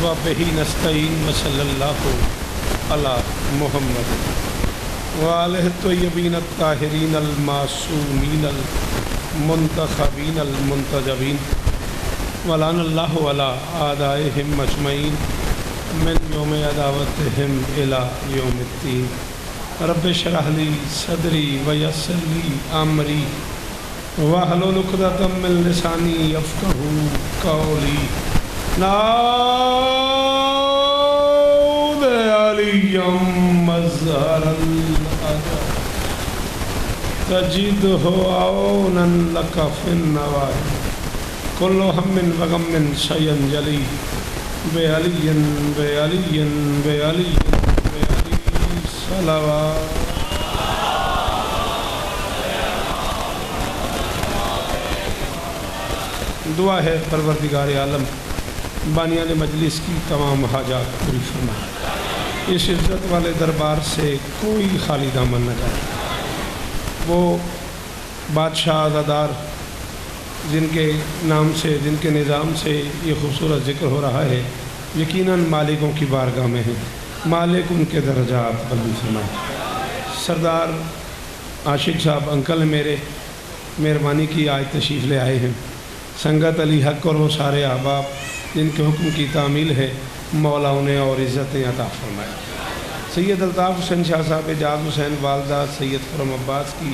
व बिही नस्तईन व सल्लल्लाहु अला मुहम्मद व आलिहि तय्यबीन अत्ताहिरीन अल मासूमीन अल मुंतखबीन अल मुंतजबीन व लानल्लाहु अला आदाइहिम अजमईन मिन यौम अदावतिहिम इला यौमिद्दीन। रब्बि शरह ली सदरी व यस्सिर ली अमरी वहलुल उक़दतम मिन लिसानी यफ़क़हू क़ौली। नाऊद अलिय्यम मज़हरल अदब तजिदहु औनन लका फ़िन नवाई कुल्लु हम्मिन व गम्मिन शय्यन जली बेअलिय्यन बेअलिय्यन बेअलिय्यन बेअली सलावत। दुआ है परवरदिगार आलम बानियान मजलिस की तमाम हाजात पूरी फरमाए। इस इज़्ज़त वाले दरबार से कोई खाली दामन न जाए। वो बादशाह अज़ादार जिनके नाम से, जिनके निज़ाम से ये खूबसूरत ज़िक्र हो रहा है, यकीनन मालिकों की बारगाह में है। मालिक उनके दर्जात बुलंद फरमाए। सरदार आशिक साहब अंकल मेरे मेहरबानी की आज तशरीफ़ ले आए हैं। संगत अली हक और वो सारे अहबाब जिनके हुक्म की तामील है, मौला उन्हें और इज़्ज़तें अता फरमाए। सैयद अल्ताफ़ हुसैन शाह साहब, एजाज़ हुसैन वालदा सैयद खुर्रम अब्बास की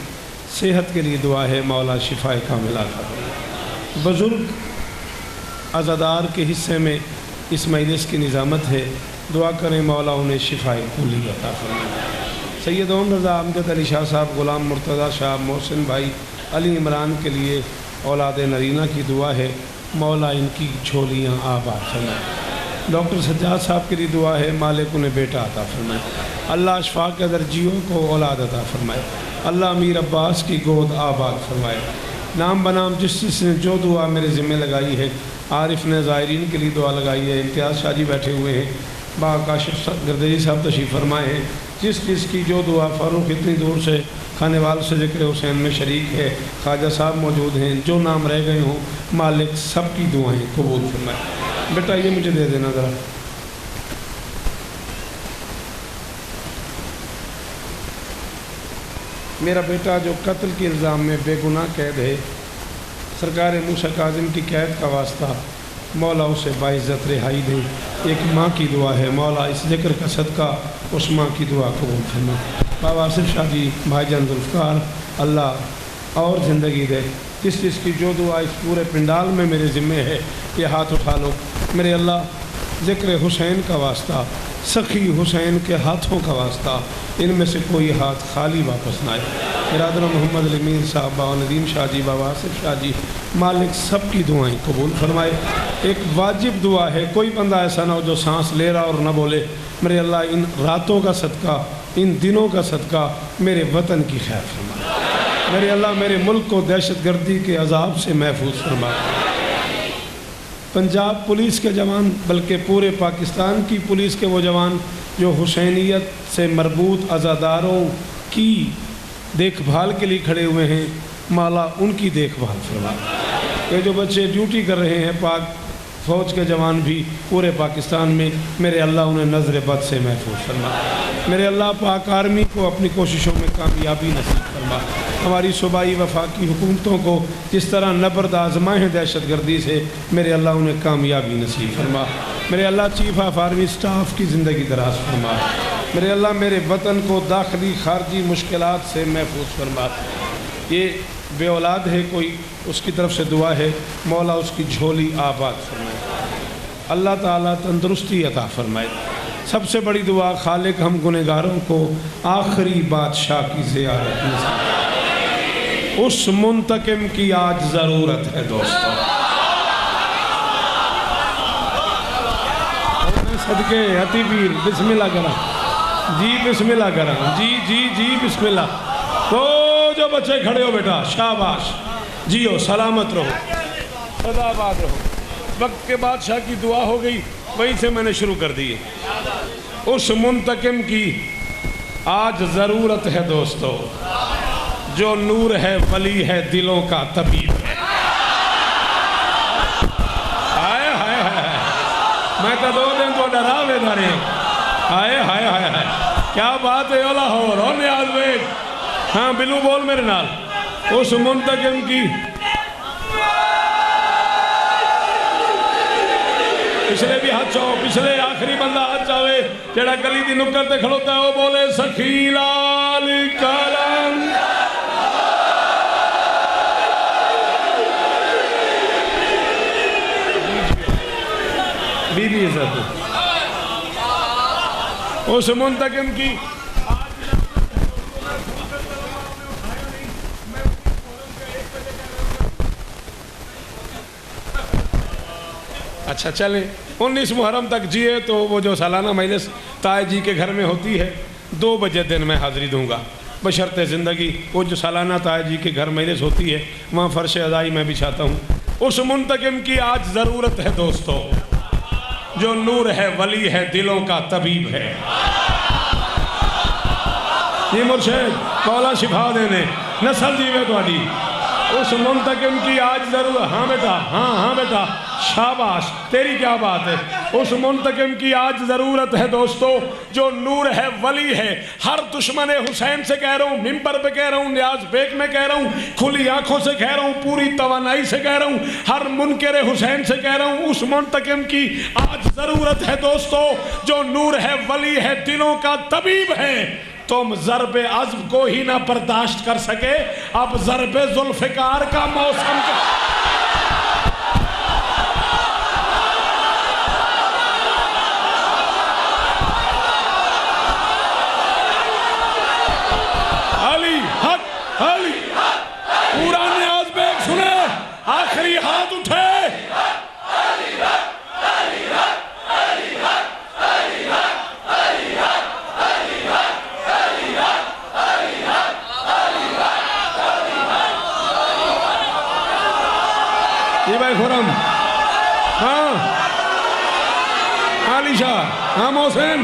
सेहत के लिए दुआ है, मौला शिफ़ाए कामिला फरमाए। बुज़ुर्ग अज़ादार के हिस्से में इस मजलिस की निज़ामत है, दुआ करें मौला उन्हें शिफ़ाए कुली अता फरमाए। सैयद ओम रज़ा अमजद अली शाह साहब, ग़ुलाम मुर्तज़ा शाह, मोहसिन भाई, अली इमरान के लिए औलाद नरीना की दुआ है, मौला इनकी झोलियाँ आबाद फरमाए। डॉक्टर सज्जाद साहब के लिए दुआ है, मालिक उन्हें बेटा अता फरमाए। अल्लाह अशफाक़ के दर्जियों को औलाद अता फरमाए। अल्लाह अमीर अब्बास की गोद आबाद फरमाए। नाम बनाम जिसने जो दुआ मेरे ज़िम्मे लगाई है, आरिफ ने ज़ायरीन के लिए दुआ लगाई है। इम्तियाज़ शाह जी बैठे हुए हैं, बाकाशिफ गर्दरी साहब तशरीफ़ फरमाए हैं। जिसकी जो दुआ, फ़ारूक इतनी दूर से खानेवाल से ज़िक्र हुसैन में शरीक है, ख्वाजा साहब मौजूद हैं, जो नाम रह गए हों, मालिक सब की दुआएँ कबूल फरमाए। बेटा ये मुझे दे देना ज़रा। मेरा बेटा जो कत्ल के इल्ज़ाम में बेगुनाह कैद है, सरकार मूसा काज़िम की कैद का वास्ता मौला उसे बाइज़्ज़त रिहाई दे। एक माँ की दुआ है, मौला इस ज़िक्र का सदका उस माँ की दुआ कबूल फरमाए। बाबा आसिफ शाह जी, भाईजान जुल्फ़कार, अल्लाह और ज़िंदगी दे। जिसकी जो दुआ इस पूरे पिंडाल में मेरे ज़िम्मे है, ये हाथ उठा लो। मेरे अल्लाह ज़िक्र हुसैन का वास्ता, सखी हुसैन के हाथों का वास्ता, इनमें से कोई हाथ खाली वापस ना आए। बिरादर मोहम्मद अमीन साहब, बाबा नदीम शाह जी, बाबा आसिफ शाह जी, मालिक सब की दुआएँ कबूल फरमाए। एक वाजिब दुआ है, कोई बंदा ऐसा ना हो जो सांस ले रहा और ना बोले, मेरे अल्लाह इन रातों का सदका, इन दिनों का सदका मेरे वतन की खैर फरमा। मेरे अल्लाह मेरे मुल्क को दहशतगर्दी के अजाब से महफूज फरमा। पंजाब पुलिस के जवान, बल्कि पूरे पाकिस्तान की पुलिस के वो जवान जो हुसैनियत से मरबूत अज़ादारों की देखभाल के लिए खड़े हुए हैं, मौला उनकी देखभाल फरमा। ये जो बच्चे ड्यूटी कर रहे हैं, पाक फ़ौज के जवान भी पूरे पाकिस्तान में, मेरे अल्लाह उन्हें नज़र बद से महफूज फरमा। मेरे अल्लाह पाक आर्मी को अपनी कोशिशों में कामयाबी नसीब फरमा। हमारी सूबाई वफाकी हुकूमतों को जिस तरह नबर्द आजमाए हैं दहशतगर्दी से, मेरे अल्लाह उन्हें कामयाबी नसीब फरमा। मेरे अल्लाह चीफ ऑफ आर्मी स्टाफ की ज़िंदगी दराज फरमा। मेरे अल्लाह मेरे वतन को दाखिली खारजी मुश्किलात से महफूज फरमा। ये बे औलाद है कोई, उसकी तरफ से दुआ है, मौला उसकी झोली आबाद फरमाए। अल्लाह ताला तंदुरुस्ती अता फरमाए। सबसे बड़ी दुआ, खालिक हम गुनहगारों को आखिरी बादशाह की ज़ियारत नसीब। उस मुंतकिम की आज ज़रूरत है दोस्तों। सदके हती पीर, बिस्मिल्लाह करा जी, बिस्मिल्लाह करा जी जी जी, बिस्मिल्लाह। तो जो बच्चे खड़े हो बेटा, शाबाश, जियो, सलामत रहो, सदाबाद रहो। वक्त के बादशाह की दुआ हो गई, वहीं से मैंने शुरू कर दी। उस मुंतकिम की आज ज़रूरत है दोस्तों, जो नूर है, वली है, दिलों का तबीब है। हाय हाय हाय, मैं तो 2 दिन तो डरा बेदारे। हाय हाय हाय हाय, क्या बात है। ओला हो रो न्याज बेग। हाँ बिल्लू बोल मेरे नाल। उस मुंतकिम की पिछले भी हाथ चाहो, पिछले आखिरी बंदा हाथ चाहे जेड़ा गली की नुक्कर ते खड़ोता है वो बोले सखी लाल कलम। बीबी इज्जत उस मुंतकिम की। अच्छा चले 19 मुहर्रम तक जिए तो वो जो सालाना मजलिस ताए जी के घर में होती है 2 बजे दिन में हाज़िरी दूंगा बशर्ते ज़िंदगी। वो जो सालाना ताए जी के घर मजलिस होती है वहाँ फ़र्श अज़ाई मैं बिछाता हूँ। उस मुंतकिम की आज ज़रूरत है दोस्तों, जो नूर है, वली है, दिलों का तबीब है। ये मुर्शिद मौला शिफा देने नस्ल जीवे थोड़ी। उस मुंतकिम की आज जरूर। हाँ बेटा, हाँ बेटा, शाबाश, तेरी क्या बात है। उस मुंतकिम की आज ज़रूरत है दोस्तों, जो नूर है, वली है। हर दुश्मन हुसैन से कह रहा हूँ, मिंबर पे कह रहा हूँ, न्याज बेग में कह रहा हूँ, खुली आंखों से कह रहा हूँ, पूरी तवानाई से कह रहा हूँ, हर मुनकर हुसैन से कह रहा हूँ, उस मुंतकिम की आज ज़रूरत है दोस्तों, जो नूर है, वली है, दिलों का तबीब है। तुम ज़रबे अज़्म को ही ना बर्दाश्त कर सके, अब ज़रबे जुल्फ़िकार का मौसम अली हक, अली पूरा न्याज बेग सुने, आखिरी हाथ उठे। ये भाई खुरम, हाँ आलिशा, हाँ मोहसिन,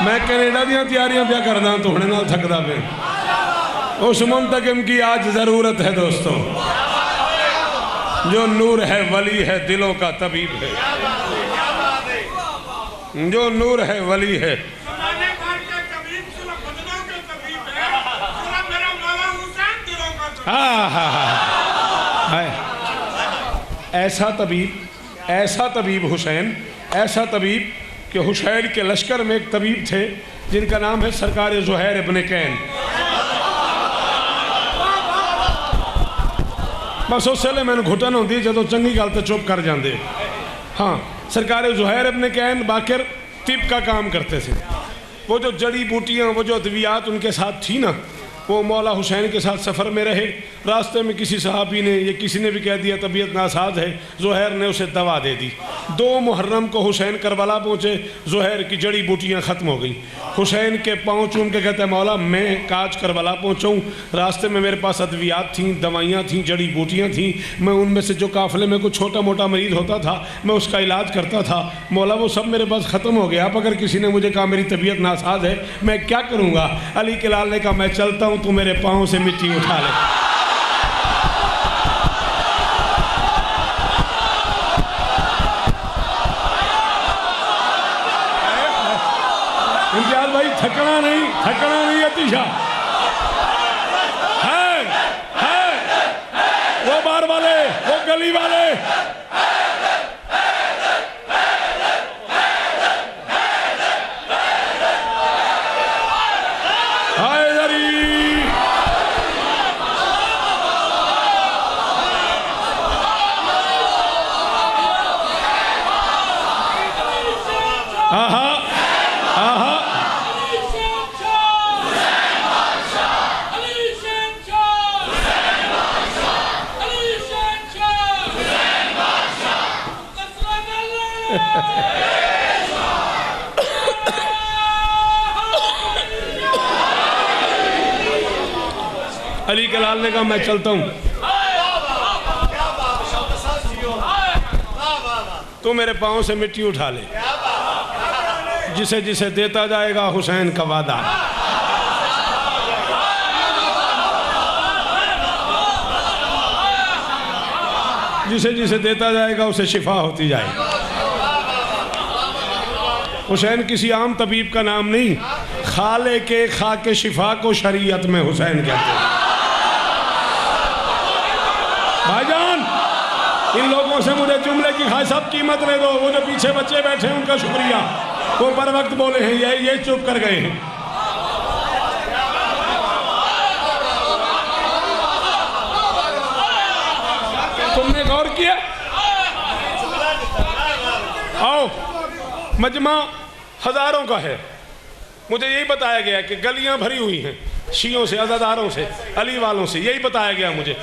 मैं कनेडा दी तैयारियां क्या करदा तुहड़े नाल थकदा पे। उस मुंतकिम की आज ज़रूरत है दोस्तों, जो नूर है, वली है, दिलों का तबीब है। जो नूर है, वली है। हाँ हाँ हाँ, ऐसा तबीब हुसैन, ऐसा तबीब कि हुसैन के लश्कर में एक तबीब थे जिनका नाम है सरकार ज़ुहैर इब्न कैन। बस उस वेले मैंने घुटन होती जो चंगी गल तो चुप कर जाते। हाँ, सरकार ज़ुहैर इब्न कैन बाकिर तिब का काम करते थे। वो जो जड़ी बूटियाँ, वो जो अद्वियात उनके साथ थी ना, वो मौला हुसैन के साथ सफ़र में रहे। रास्ते में किसी सहाबी ने या किसी ने भी कह दिया तबीयत नासाज है, ज़ुहैर ने उसे दवा दे दी। 2 मुहर्रम को हुसैन करबला पहुँचे, ज़ुहैर की जड़ी बूटियाँ ख़त्म हो गई। हुसैन के पाँव चूम के कहते हैं मौला मैं काज करबला पहुँचा हूँ, रास्ते में मेरे पास अद्वियात थीं, दवाइयाँ थीं, जड़ी बूटियाँ थीं, मैं उनमें से जो काफ़िले में कोई छोटा मोटा मरीज़ होता था मैं उसका इलाज करता था। मौला वो सब मेरे पास ख़त्म हो गया। अब अगर किसी ने मुझे कहा मेरी तबीयत नासाज है मैं क्या करूँगा? अली के लाल ने कहा मैं चलता हूँ, तू मेरे पाँव से मिट्टी उठा ले। इम्तियाज भाई थकना नहीं अतिशा है वो बार वाले, वो गली वाले। अली के लाल ने कहा मैं चलता हूँ, तू मेरे पाँव से मिट्टी उठा ले। जिसे जिसे देता जाएगा हुसैन का वादा। जिसे जिसे देता जाएगा उसे शिफा होती जाएगी। हुसैन किसी आम तबीब का नाम नहीं, खाले के खा के शिफा को शरीयत में हुसैन कहते हैं। भाईजान, इन लोगों से मुझे जुमले की खाई सब कीमत ले दो। वो जो पीछे बच्चे बैठे हैं उनका शुक्रिया, वो पर वक्त बोले हैं, ये चुप कर गए हैं। तुमने गौर किया? आओ, मजमा हजारों का है। मुझे यही बताया गया कि गलियां भरी हुई हैं शियों से, अज़ादारों से, अली वालों से, यही बताया गया मुझे।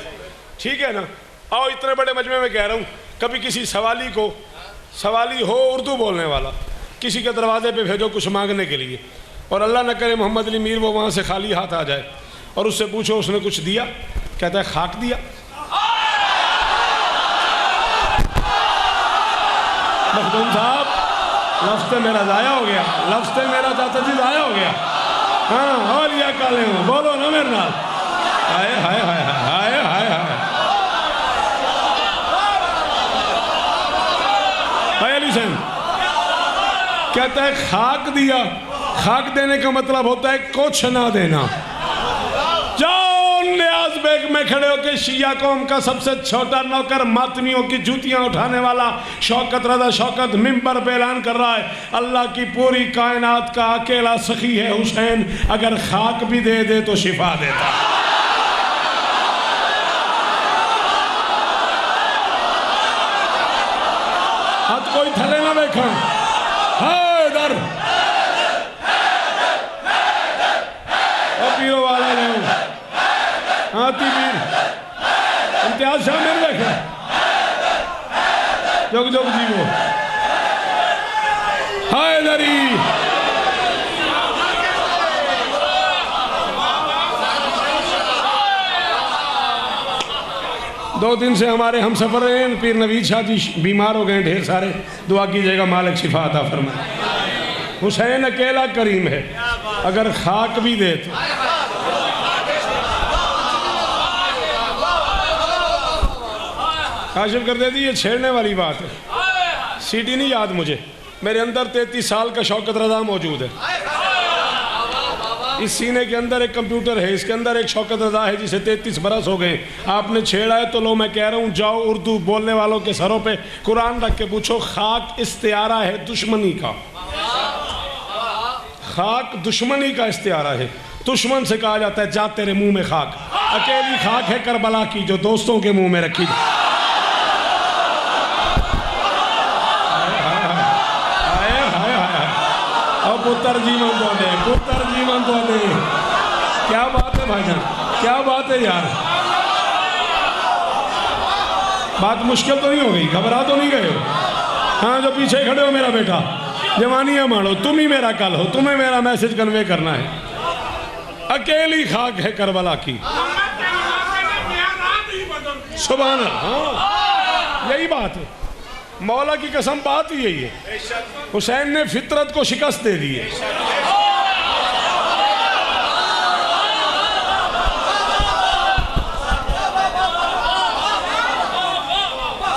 ठीक है ना? आओ, इतने बड़े मजमे में कह रहा हूँ, कभी किसी सवाली हो उर्दू बोलने वाला, किसी के दरवाजे पे भेजो कुछ मांगने के लिए, और अल्लाह न करे मोहम्मद अली मीर वो वहाँ से खाली हाथ आ जाए, और उससे पूछो उसने कुछ दिया, कहता है खाक दिया। मखदूम साहब, लफ्ज़ मेरा ज़ाया हो गया, लफ्ज़ मेरा चाचा जी ज़ाया हो गया। हाँ, और या काले हो, बोलो ना मेरे नाल। हाय हाय हाय हाय हाय हाय। अली हुसैन कहता है खाक दिया। खाक देने का मतलब होता है कुछ ना देना। जाओ न्याज बेग में खड़े होकर शिया कौम का सबसे छोटा नौकर, मातमियों की जूतियां उठाने वाला शौकत रजा शौकत मिंबर पे ऐलान कर रहा है, अल्लाह की पूरी कायनात का अकेला सखी है हुसैन, अगर खाक भी दे दे तो शिफा देता। हाथ कोई थले ना देखा। हाँ इधर पीरो वाला नहीं, हाथी पीर इम्तियाज शाह मेरे देखे जोग जोग जीवो। हाँ इधर ही दो दिन से हमारे हम सफर हैं, पीर नवीद शाह जी बीमार हो गए ढेर सारे, दुआ कीजिएगा मालिक शिफा अता फरमाए। हुसैन अकेला करीम है, अगर खाक भी दे तो। काशिफ कर देती, ये छेड़ने वाली बात है। सीटी नहीं याद मुझे, मेरे अंदर 33 साल का शौकत रजा मौजूद है। इस सीने के अंदर एक कंप्यूटर है, इसके अंदर एक शौकत रजा है जिसे 33 बरस हो गए। आपने छेड़ा है तो लो, मैं कह रहा हूँ जाओ उर्दू बोलने वालों के सरों पे कुरान रख के पूछो, खाक इस्तिआरा है दुश्मनी का। खाक दुश्मनी का इस्तिआरा है। दुश्मन से कहा जाता है जा तेरे मुंह में खाक। अकेली खाक है करबला की जो दोस्तों के मुंह में रखी। पुत्र जीवन दो दे, पुत्र जीवन दो दे। क्या बात है भाईजान, क्या बात है यार। बात मुश्किल तो नहीं हो गई, घबरा तो नहीं गए हो? हाँ, जो पीछे खड़े हो मेरा बेटा, जवानियां मारो, तुम ही मेरा कल हो, तुम्हें मेरा मैसेज कन्वे करना है। अकेली खाक है करबला की। सुभान अल्लाह, हाँ यही बात है, मौला की कसम बात ही यही है। हुसैन ने फितरत को शिकस्त दे दी है।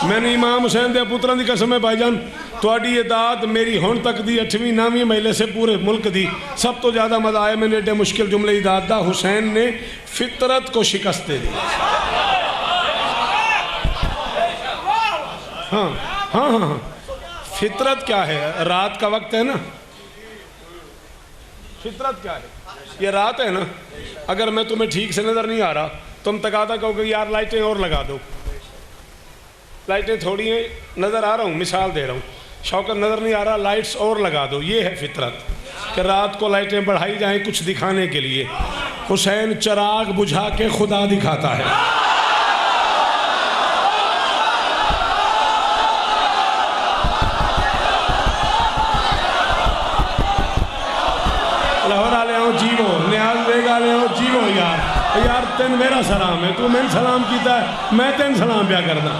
मैंने इमाम हुसैन दे पुत्रां दी कसम है भाईजान, तुहाडी ये दात मेरी हुण तक दी 8वीं 9वीं महीने से पूरे मुल्क दी सब तो ज़्यादा मजा आया मैंने एडे मुश्किल जुमले की दात दा। हुसैन ने फितरत को शिकस्त दे दी। हाँ हाँ हाँ हाँ, फितरत क्या है? रात का वक्त है ना, फितरत क्या है? ये रात है ना, अगर मैं तुम्हें ठीक से नज़र नहीं आ रहा, तुम तकाता कहोगे यार लाइटें और लगा दो। लाइटें थोड़ी हैं, नज़र आ रहा हूँ, मिसाल दे रहा हूँ, शौकत नज़र नहीं आ रहा, लाइट्स और लगा दो। ये है फितरत कि रात को लाइटें बढ़ाई जाएं कुछ दिखाने के लिए। हुसैन चिराग बुझा के खुदा दिखाता है। लाहौर आले आओ जीवो, न्याज बेग आले आओ जीवो। यार तेन मेरा सलाम है, तू मैंने सलाम किया है, मैं तेन सलाम प्या करना।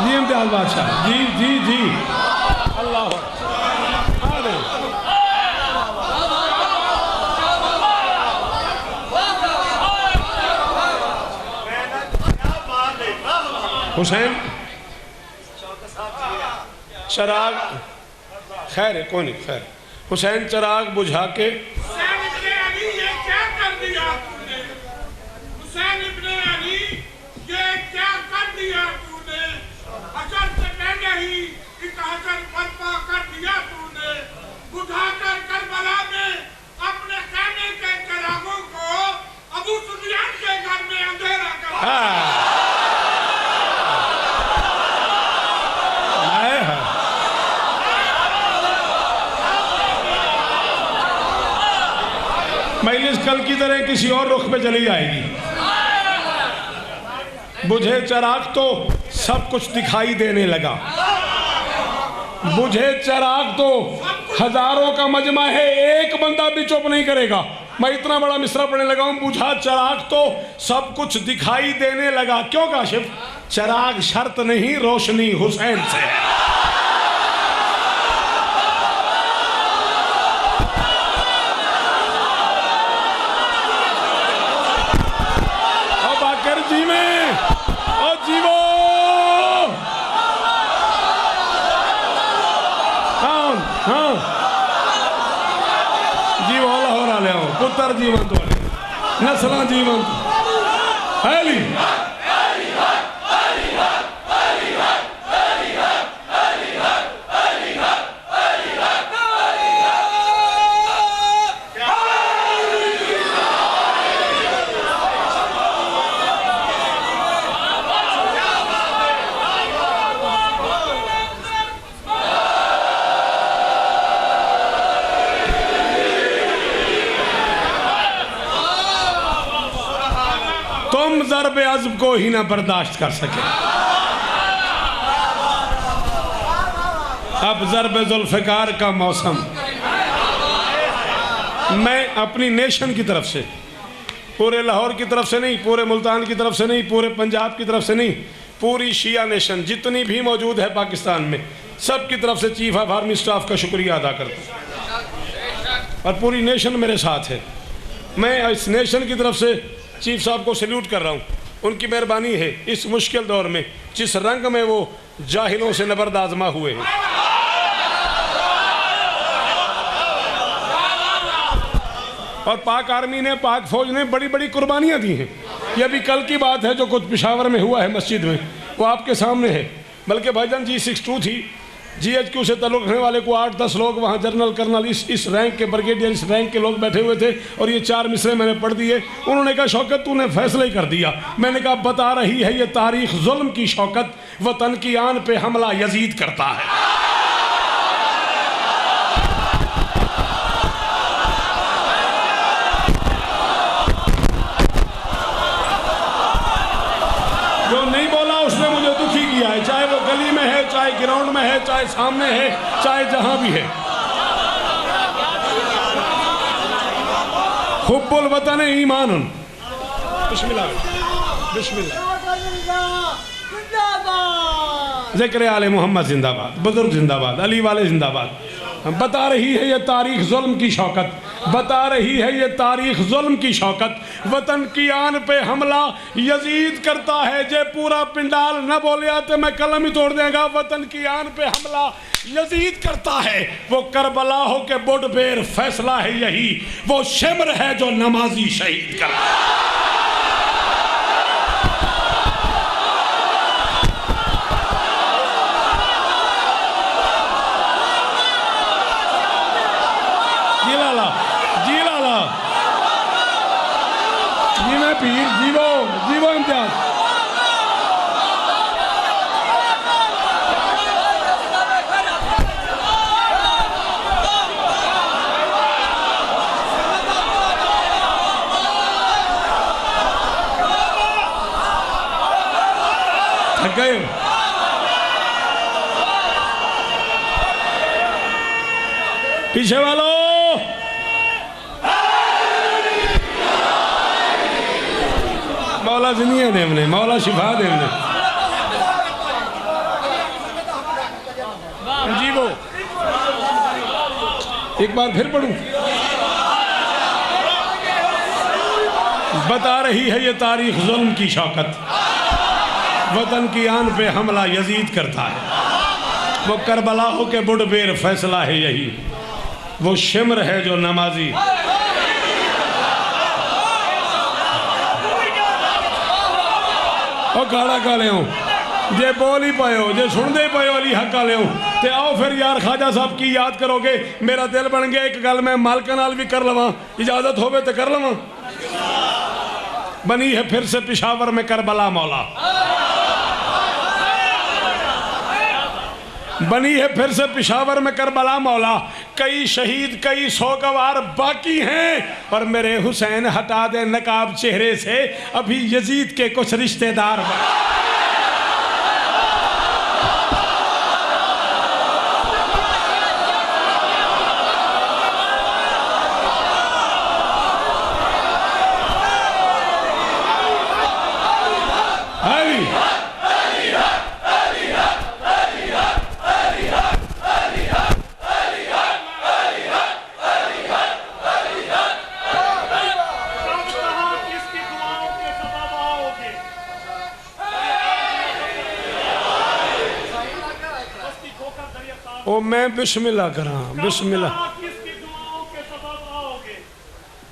जी इम्तियाज बादशाह जी जी जी, अल्लाह हुसैन चराग, खैर है कोई नहीं, खैर। हुसैन चराग बुझा के मजलिस कल की तरह किसी और रुख पे चली जाएगी। बुझे चराग तो सब कुछ दिखाई देने लगा, बुझे चराग तो हजारों का मजमा है, एक बंदा भी चुप नहीं करेगा। मैं इतना बड़ा मिसरा पढ़ने लगा हूं, बुझा चराग तो सब कुछ दिखाई देने लगा। क्यों काशिफ? चराग शर्त नहीं, रोशनी हुसैन से है। पुत्र जीवंत वाले, नस्ल जीवंत है। तुम ज़र्ब अज़ब को ही ना बर्दाश्त कर सके। अब ज़र्ब ज़ुल्फ़िकार का मौसम। मैं अपनी नेशन की तरफ से, पूरे लाहौर की तरफ से नहीं, पूरे मुल्तान की तरफ से नहीं, पूरे पंजाब की तरफ से नहीं, पूरी शिया नेशन जितनी भी मौजूद है पाकिस्तान में, सब की तरफ से चीफ ऑफ आर्मी स्टाफ का शुक्रिया अदा करता हूँ। और पूरी नेशन मेरे साथ है। मैं इस नेशन की तरफ से चीफ साहब को सैल्यूट कर रहा हूँ। उनकी मेहरबानी है इस मुश्किल दौर में, जिस रंग में वो जाहिलों से नबर्द आजमा हुए हैं। और पाक आर्मी ने, पाक फौज ने बड़ी बड़ी कुर्बानियाँ दी हैं। ये अभी कल की बात है जो कुछ पेशावर में हुआ है मस्जिद में, वो आपके सामने है। बल्कि भाईजान G62 थी, GHQ से ताल्लुक़ रखने वाले को 8-10 लोग वहाँ जनरल कर्नल इस रैंक के, ब्रिगेडियर इस रैंक के लोग बैठे हुए थे। और ये 4 मिसरे मैंने पढ़ दिए। उन्होंने कहा शौकत तूने फैसला ही कर दिया। मैंने कहा बता रही है ये तारीख जुल्म की शौकत, वतन की आन पे हमला यजीद करता है। जो नहीं बोला उसने मुझे दुखी किया है, चाहे वो गली में है, चाहे ग्राउंड में है, चाहे सामने है, चाहे जहां भी है। हुब्बुल वतन ईमान। बिस्मिल्लाह बिस्मिल्लाह। ज़िक्र आले मोहम्मद जिंदाबाद, बुजुर्ग जिंदाबाद, अली वाले जिंदाबाद। बता रही है ये तारीख जुल्म की शौकत, बता रही है ये तारीख जुल्म की शौकत, वतन की आन पे हमला यजीद करता है। जे पूरा पिंडाल न बोलिया तो मैं कलम ही तोड़ देगा। वतन की आन पे हमला यजीद करता है। वो करबला हो के बुढ़बेर फैसला है यही, वो शिमर है जो नमाजी शहीद करता है। पीर जीवो जीवो इम्तियाज। थक गए? पीछे वालों मौला जिंदगी देवने, मौला शिफा देवने। जी वो एक बार फिर पढ़ूं। बता रही है ये तारीख जुल्म की शौकत, वतन की आन पे हमला यजीद करता है। वो करबला हो के बुढ़बेर फैसला है यही, वो शिमर है जो नमाजी। और गाड़ा का ले जे बोल ही पाए हो, जे सुनते ही पाए हो अली हक वाले हो, तो आओ फिर यार ख्वाजा साहब की याद करोगे। मेरा दिल बन गया एक गल मैं मालका नाल भी कर लवां, इजाजत होवे तो कर लवां। बनी है फिर से पिशावर में करबला मौला, बनी है फिर से पिशावर में करबला मौला। कई शहीद कई सौगवार बाकी हैं, और मेरे हुसैन हटा दे नकाब चेहरे से, अभी यजीद के कुछ रिश्तेदार ओ मैं बिस्मिल्लाह करा बिस्मिल्लाह। किसकी दुआओं के सबब आओगे,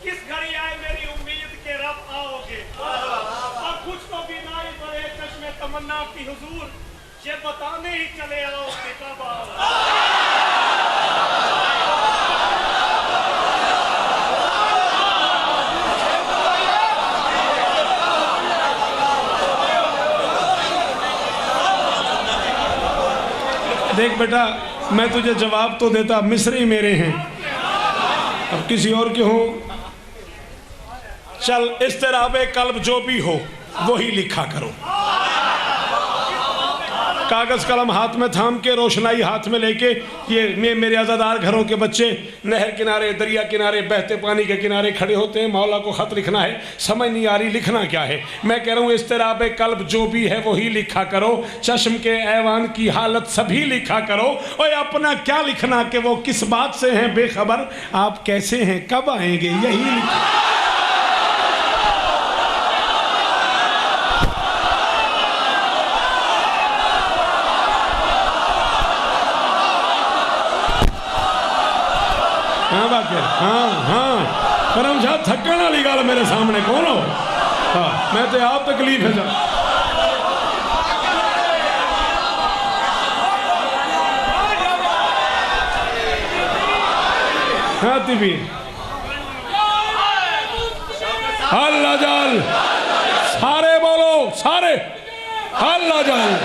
किस घड़ी आए मेरी उम्मीद के रब आओगे। और कुछ तो बीमारी बड़े चश्मे तमन्ना की हुजूर, ये बताने ही चले आओ कि कब आओगे। देख बेटा, मैं तुझे जवाब तो देता, मिस्री मेरे हैं, अब किसी और के हो। चल इस्तिराबे कल्ब जो भी हो वही लिखा करो। कागज कलम हाथ में थाम के, रोशनाई हाथ में लेके, ये मेरे आज़ादार घरों के बच्चे नहर किनारे दरिया किनारे बहते पानी के किनारे खड़े होते हैं। मौला को खत लिखना है, समझ नहीं आ रही लिखना क्या है। मैं कह रहा हूँ इस्तिराबे कल्ब जो भी है वही लिखा करो। चश्म के ऐवान की हालत सभी लिखा करो। और अपना क्या लिखना कि वो किस बात से हैं बेखबर, आप कैसे हैं कब आएंगे, यही लिखा। हाँ बात है, हाँ हाँ करम शाह थकन वाली गल मेरे सामने कौन हो। हाँ मैं तो आप तकलीफ है जा। हाँ तिबी अल्लाह जाल, सारे बोलो सारे अल्लाह जाल।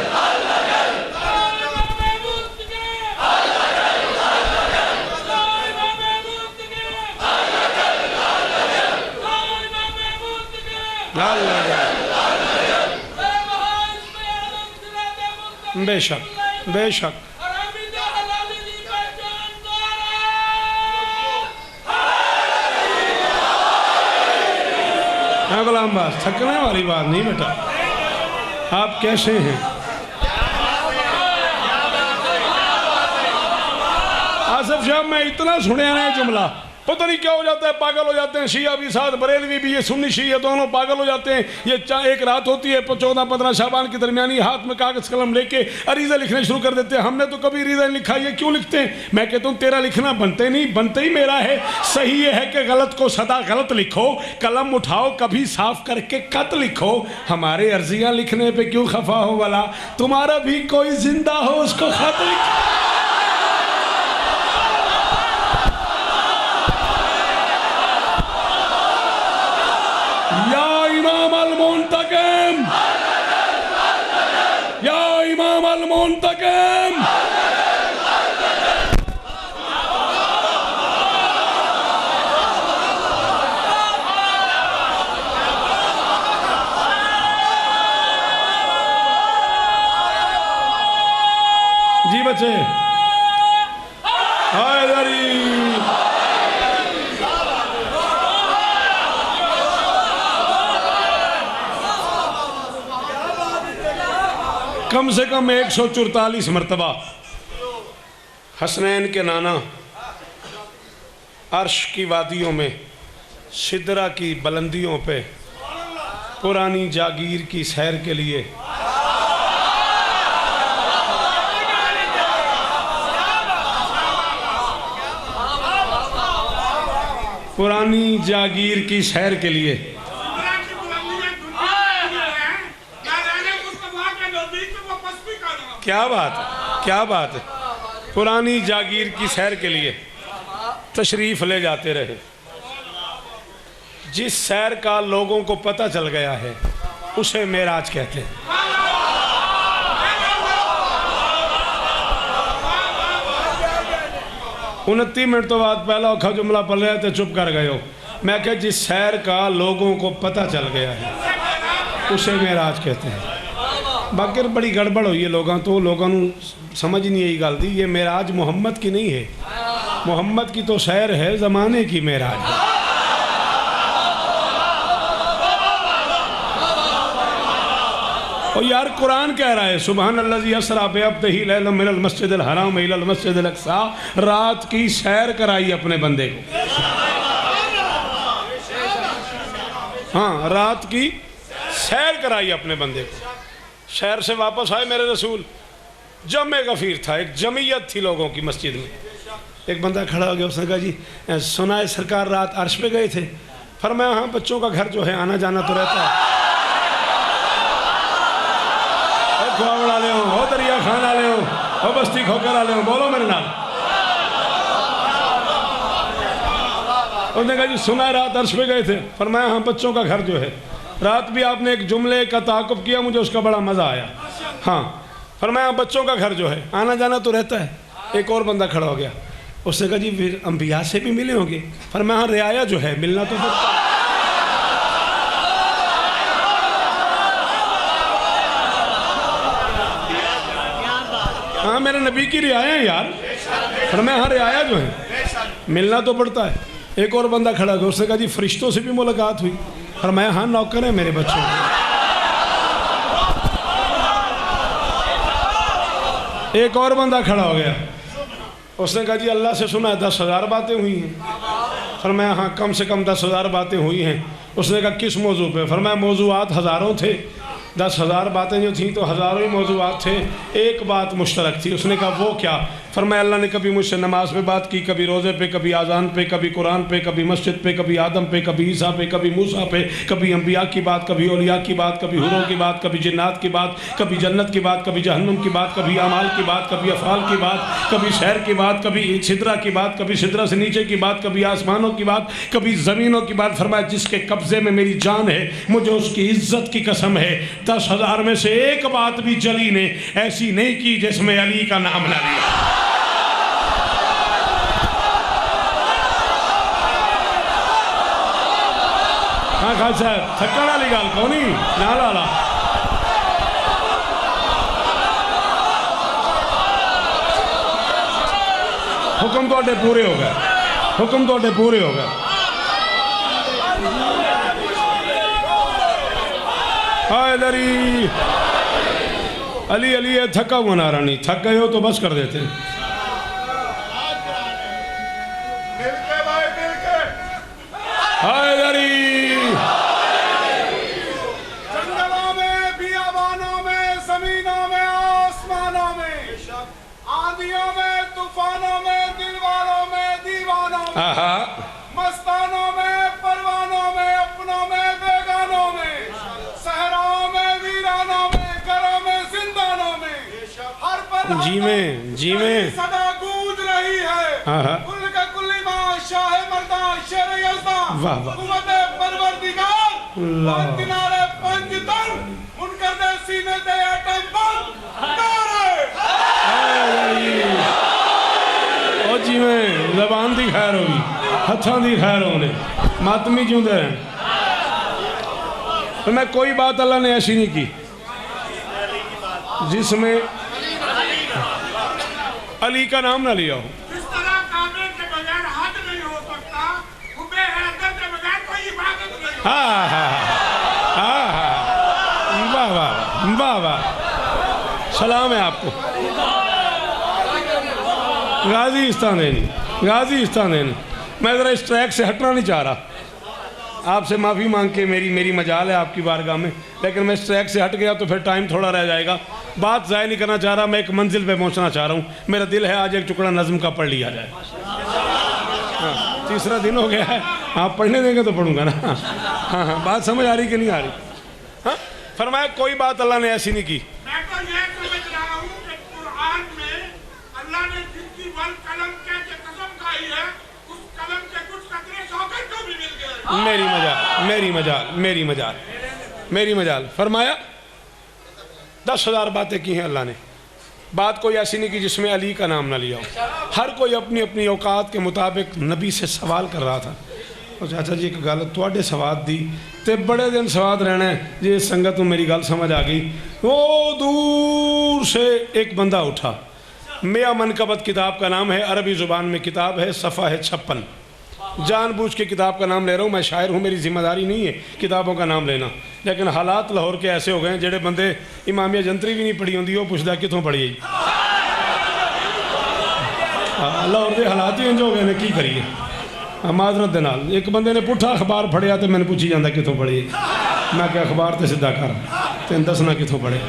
बेशक बेशक गुलाम बास, थकने वाली बात नहीं बेटा। आप कैसे हैं? आसिफ साहब मैं इतना सुनया है जुमला, पता नहीं क्या हो जाता है, पागल हो जाते हैं। शिया भी साथ, बरेलवी भी, ये सुन्नी शिया दोनों पागल हो जाते हैं। ये एक रात होती है 14-15 शाबान की दरमियानी, हाथ में कागज कलम लेके अरीज़ा लिखने शुरू कर देते हैं। हमने तो कभी अरीज़ा नहीं लिखा, ये क्यों लिखते हैं? मैं कहता हूँ तेरा लिखना बनते नहीं, बनते ही मेरा है। सही ये है कि गलत को सदा गलत लिखो, कलम उठाओ कभी साफ करके कत लिखो। हमारे अर्जियाँ लिखने पर क्यों खफा हो वाला, तुम्हारा भी कोई जिंदा हो उसको खत लिखो। या इमाम अल-मुंतकिम, या इमाम अल-मुंतकिम। जी बच्चे हैदरी कम से कम 144 मरतबा हसनैन के नाना अर्श की वादियों में, सिदरा की बुलंदियों पे, पुरानी जागीर की सैर के लिए पुरानी जागीर की सैर के लिए। क्या बात है, क्या बात है। पुरानी जागीर की सैर के लिए तशरीफ़ ले जाते रहे। जिस सैर का लोगों को पता चल गया है उसे मेराज कहते हैं। 29 मिनट तो बाद पहला औखा जुमला पढ़ रहे थे, चुप कर गए हो। मैं क्या, जिस सैर का लोगों को पता चल गया है उसे मेराज कहते हैं। बाकी बड़ी गड़बड़ हुई है लोगों तो, लोगों को समझ नहीं आई गल दी। ये मेराज मुहम्मद की नहीं है, मुहम्मद की तो सैर है, ज़माने की मेराज है। और यार कुरान कह रहा है सुबहान अल्लज़ी अस्रा बिअब्दिही लैलन मिनल मस्जिदिल हराम इलल मस्जिदिल अक़सा, रात की सैर कराई अपने बंदे को। हाँ, रात की सैर कराई अपने बंदे को। शहर से वापस आए मेरे रसूल, जमे गफीर था, एक जमीयत थी लोगों की मस्जिद में। एक बंदा खड़ा हो गया, उसने कहा जी सुना है सरकार रात अर्श पे गए थे। फरमाया हाँ, बच्चों का घर जो है आना जाना तो रहता है। खुआ ले हो, दरिया खाना ले हो, बस्ती खोकर ले हो, बोलो मेरे नाम। उसने कहा जी सुना है रात अर्श पे गए थे। फरमाया हाँ, बच्चों का घर जो है, रात भी आपने एक जुमले का ताक़ुब किया, मुझे उसका बड़ा मज़ा आया। हाँ, फरमाया बच्चों का घर जो है आना जाना तो रहता है। एक और बंदा खड़ा हो गया, उसने कहा जी फिर अंबिया से भी मिले होंगे। फरमाया हाँ, रियाया जो है मिलना तो पड़ता है। हाँ, मेरे नबी की रियाया है यार। फरमाया हाँ, रियाया जो है मिलना तो पड़ता है। एक और बंदा खड़ा हो, उसने कहा जी फरिश्तों से भी मुलाकात हुई। फरमाया हाँ, नौकर है मेरे बच्चों। एक और बंदा खड़ा हो गया, उसने कहा जी अल्लाह से सुना है 10,000 बातें हुई हैं। फरमाया हाँ, कम से कम 10,000 बातें हुई हैं। उसने कहा किस मौजू पे? फरमाया मौजूआत हज़ारों थे, 10,000 बातें जो थीं तो हज़ारों ही मौजूआत थे, एक बात मुश्तरक थी। उसने कहा वो क्या? फरमाया अल्लाह ने कभी मुझसे नमाज पे बात की, कभी रोज़े पे, कभी आज़ान पे, कभी कुरान पे, कभी मस्जिद पे, कभी आदम पे, कभी ईसा पे, कभी मूसा पे, कभी अंबिया की बात, कभी औलिया की बात, कभी हुरों की बात, कभी जिन्नात की बात, कभी जन्नत की बात, कभी जहन्नम की बात, कभी अमाल की बात, कभी अफ़ाल की बात, कभी शहर की बात, कभी सिदरा की बात, कभी सिदरा से नीचे की बात, कभी आसमानों की बात, कभी ज़मीनों की बात। फरमाया जिसके कब्ज़े में मेरी जान है, मुझे उसकी इज़्ज़त की कसम है, 10,000 में से एक बात भी जली ने ऐसी नहीं की जिसमें अली का नाम ना लिया। हाँ खान साहब, थक्कड़ वाली गल कौनी ना ला। हुक्म तोड़े पूरे हो गए, हुक्म तोड़े पूरे हो गए। हैदरी अली अली है, थका हुआ नारा नहीं, थक गए हो तो बस कर देते हैं। हैदरी जंगलों में, बियाबानों में, जमीनों में, आसमानों में, आंधियों में, तूफानों में, दिलवारों में, दीवानों में, मस्तानों में, परवानों में, अपनों में, बेगानों में, सहराओं में, वीरानों में, घरों में, जिंदानों में, हर पल जी में सदा गूंज रही है। कुल का कुल्ली मां शाह मर्दा शेर यज़दा, कुव्वत परवरदिगार, और किनारे पंजतन, मुनकर दे सीने दे एटम बम नारे। ओ जी में ज़बान दी खैर होगी, हथों दी खैर होने, मातमी जूंदे हैं। तो मैं कोई बात अल्लाह ने ऐसी नहीं की जिसमें अली का नाम ना लिया हो। जिस तरह काबे के बगैर हज नहीं हो सकता, हुब्बे हैदर के बगैर कोई इबादत नहीं हो। हाँ हाँ हाँ हाँ, वाह वाह वाह वाह, सलाम है आपको। गाजी इस्तानेनी, गाजी इस्तानेनी। मैं ज़रा इस ट्रैक से हटना नहीं चाह रहा, आपसे माफ़ी मांग के मेरी मजाल है आपकी बारगाह में, लेकिन मैं इस ट्रैक से हट गया तो फिर टाइम थोड़ा रह जाएगा। बात ज़ाय नहीं करना चाह रहा, मैं एक मंजिल पे पहुंचना चाह रहा हूँ। मेरा दिल है आज एक टुकड़ा नज़्म का पढ़ लिया जाए। हाँ तीसरा दिन हो गया है, आप पढ़ने देंगे तो पढ़ूंगा ना। हाँ हाँ, बात समझ आ रही कि नहीं आ रही? हाँ, फरमाया कोई बात अल्लाह ने ऐसी नहीं की। मैं तो ये समझ रहा हूँ कि कुरान में अल्लाह ने जिसकी वल कलम कह के कसम खाई है, उस कलम के कुछ कतरे शौकत को भी मिल गए। मेरी मजाल, मेरी मजाल, मेरी मजाल, मेरी मजाल। फरमाया 10,000 बातें की हैं अल्लाह ने, बात कोई ऐसी नहीं की जिसमें अली का नाम ना लिया हो। हर कोई अपनी अपनी औकात के मुताबिक नबी से सवाल कर रहा था। और चाचा जी एक गल तुहाडे सवाद दी ते बड़े दिन सवाद रहना है जी। संगत को मेरी गल समझ आ गई। वो दूर से एक बंदा उठा, मियां मनकबत किताब का नाम है, अरबी ज़ुबान में किताब है, सफ़ा है 56। जानबूझ के किताब का नाम ले रहा हूँ, मैं शायर हूँ, मेरी जिम्मेदारी नहीं है किताबों का नाम लेना, लेकिन हालात लाहौर के ऐसे हो गए हैं जेड़े बंदे इमामिया जंतरी भी नहीं पढ़ी होंगी वो पुछदा कितों पढ़ी है। लाहौर के हालात ही इंज हो गए ने, की करिए माजरत दे नाल। एक बंदे ने पुठा अखबार फड़िया तो मैंने पूछी जाता कितों पढ़ी, मैं क्या अखबार तो सीधा कर तेन दसना कितों पढ़े।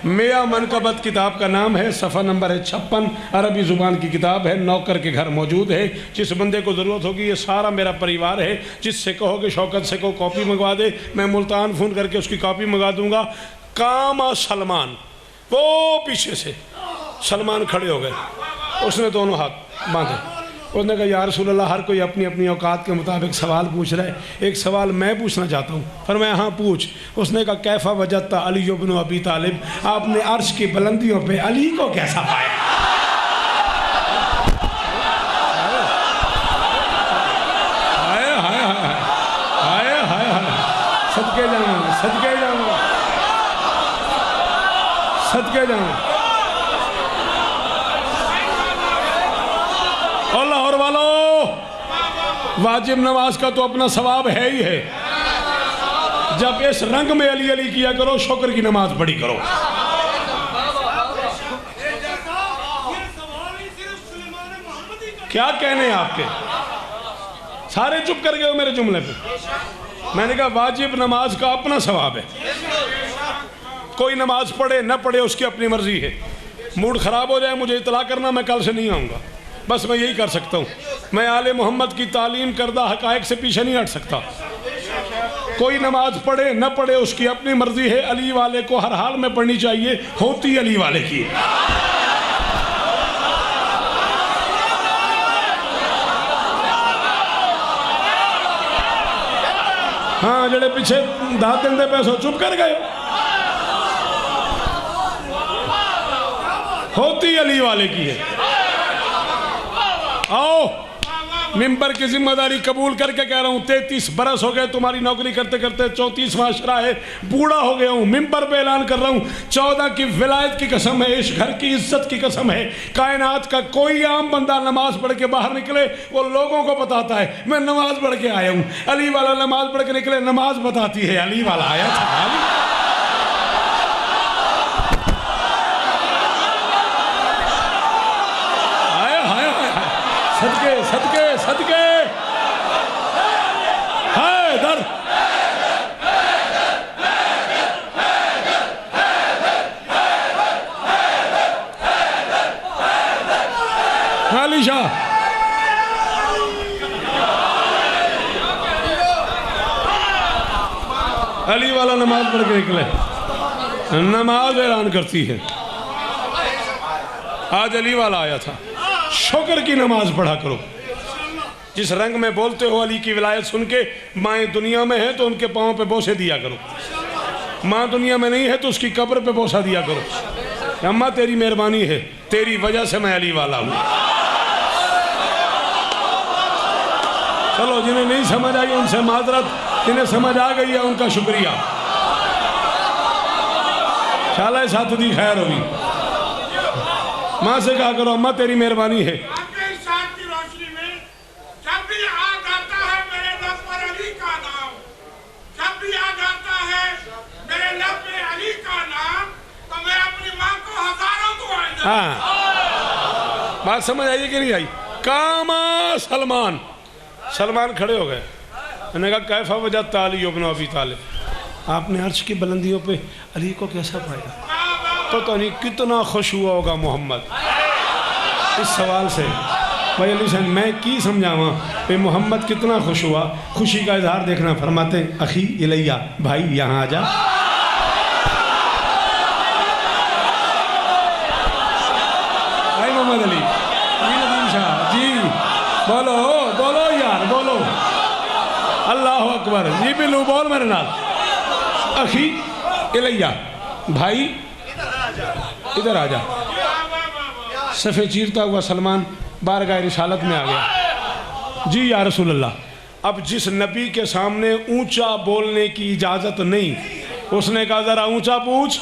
मियां मनकबत किताब का नाम है, सफ़ा नंबर है 56, अरबी ज़ुबान की किताब है, नौकर के घर मौजूद है। जिस बंदे को ज़रूरत होगी, ये सारा मेरा परिवार है, जिससे कहोगे शौकत से को कॉपी मंगवा दे, मैं मुल्तान फ़ोन करके उसकी कॉपी मंगा दूंगा। कामा सलमान, वो पीछे से सलमान खड़े हो गए, उसने दोनों हाथ बांधे। उसने कहा या रसूल अल्लाह, हर कोई अपनी अपनी औकात के मुताबिक सवाल पूछ रहा है, एक सवाल मैं पूछना चाहता हूँ। फरमाया हाँ पूछ। उसने कहा कैफ़ा वजदता अली इब्न अबी तालिब, आपने अर्श की बुलंदियों पे अली को कैसा पाया? हाय हाय हाय हाय हाय, सदके जाऊँ, सदके जाऊँ, सदके जाऊँ। लाहौर वालों, वाजिब नमाज का तो अपना सवाब है ही है। जब इस रंग में अली अली किया करो, शुक्र की नमाज पढ़ी करो। क्या कहने हैं आपके? सारे चुप कर गए हो मेरे जुमले पे। मैंने कहा वाजिब नमाज का अपना सवाब है। कोई नमाज पढ़े न पढ़े उसकी अपनी मर्जी है। मूड खराब हो जाए मुझे इतला करना, मैं कल से नहीं आऊँगा, बस मैं यही कर सकता हूँ। मैं आले मोहम्मद की तालीम करदा हकायक से पीछे नहीं हट सकता। कोई नमाज पढ़े न पढ़े उसकी अपनी मर्जी है। अली वाले को हर हाल में पढ़नी चाहिए, होती अली वाले की। हाँ, जड़े पीछे दाद देंदे पैसों चुप कर गए, होती अली वाले की है। आओ, मिंबर की जिम्मेदारी कबूल करके कह रहा हूँ, 33 बरस हो गए तुम्हारी नौकरी करते करते, 34वां शरा है, बूढ़ा हो गया हूँ। मिंबर पे ऐलान कर रहा हूँ, 14 की विलायत की कसम है, इस घर की इज्जत की कसम है, कायनात का कोई आम बंदा नमाज पढ़ के बाहर निकले वो लोगों को बताता है मैं नमाज पढ़ के आया हूँ। अली वाला नमाज पढ़ के निकले, नमाज बताती है अली वाला आया था। सदके सदके सदके है दर। अली शाह अली वाला नमाज पढ़ के निकले, नमाज ऐलान करती है। आज अली वाला आया था। शुक्र की नमाज पढ़ा करो। जिस रंग में बोलते हो अली की विलायत सुन के, माएँ दुनिया में है तो उनके पाँव पे बोसे दिया करो, माँ दुनिया में नहीं है तो उसकी कब्र पे बोसा दिया करो। अम्मा तेरी मेहरबानी है, तेरी वजह से मैं अली वाला हूँ। चलो, जिन्हें नहीं समझ आई उनसे माजरत, जिन्हें समझ आ गई है उनका शुक्रिया। शाला साथ दी खैर होगी। माँ से कहा करो अम्मा तेरी मेहरबानी है। आपके इरशाद की रोशनी में जब भी याद आता है मेरे लब पर अली का नाम, जब भी याद आता है मेरे लब पे अली का नाम, तो मैं अपनी माँ को हजारों दुआएं देता हूं। हाँ, बात समझ आई कि नहीं आई? कामा सलमान, सलमान खड़े हो गए। मैंने कहा कैफा वजदता अली इब्न अबी तालिब, आपने अर्श की बुलंदियों पे अली को कैसा पाया? तो नहीं कितना खुश हुआ होगा मोहम्मद इस सवाल से। भाई अली हुसैन मैं की समझावा भाई मोहम्मद कितना खुश हुआ, खुशी का इजहार देखना। फरमाते अखी इलैया, भाई यहाँ आ जा। भाई मोहम्मद अली नदीम शाह जी बोलो बोलो यार बोलो, अल्लाह अकबर जी। बिल्लू बोल मेरे नाल, अखी इलैया, भाई इधर आ जा। सफ़े चीरता हुआ सलमान बारगाह रिसालत में आ गया। जी या रसूल अल्लाह। अब जिस नबी के सामने ऊंचा बोलने की इजाज़त नहीं, उसने कहा ज़रा ऊंचा पूछ।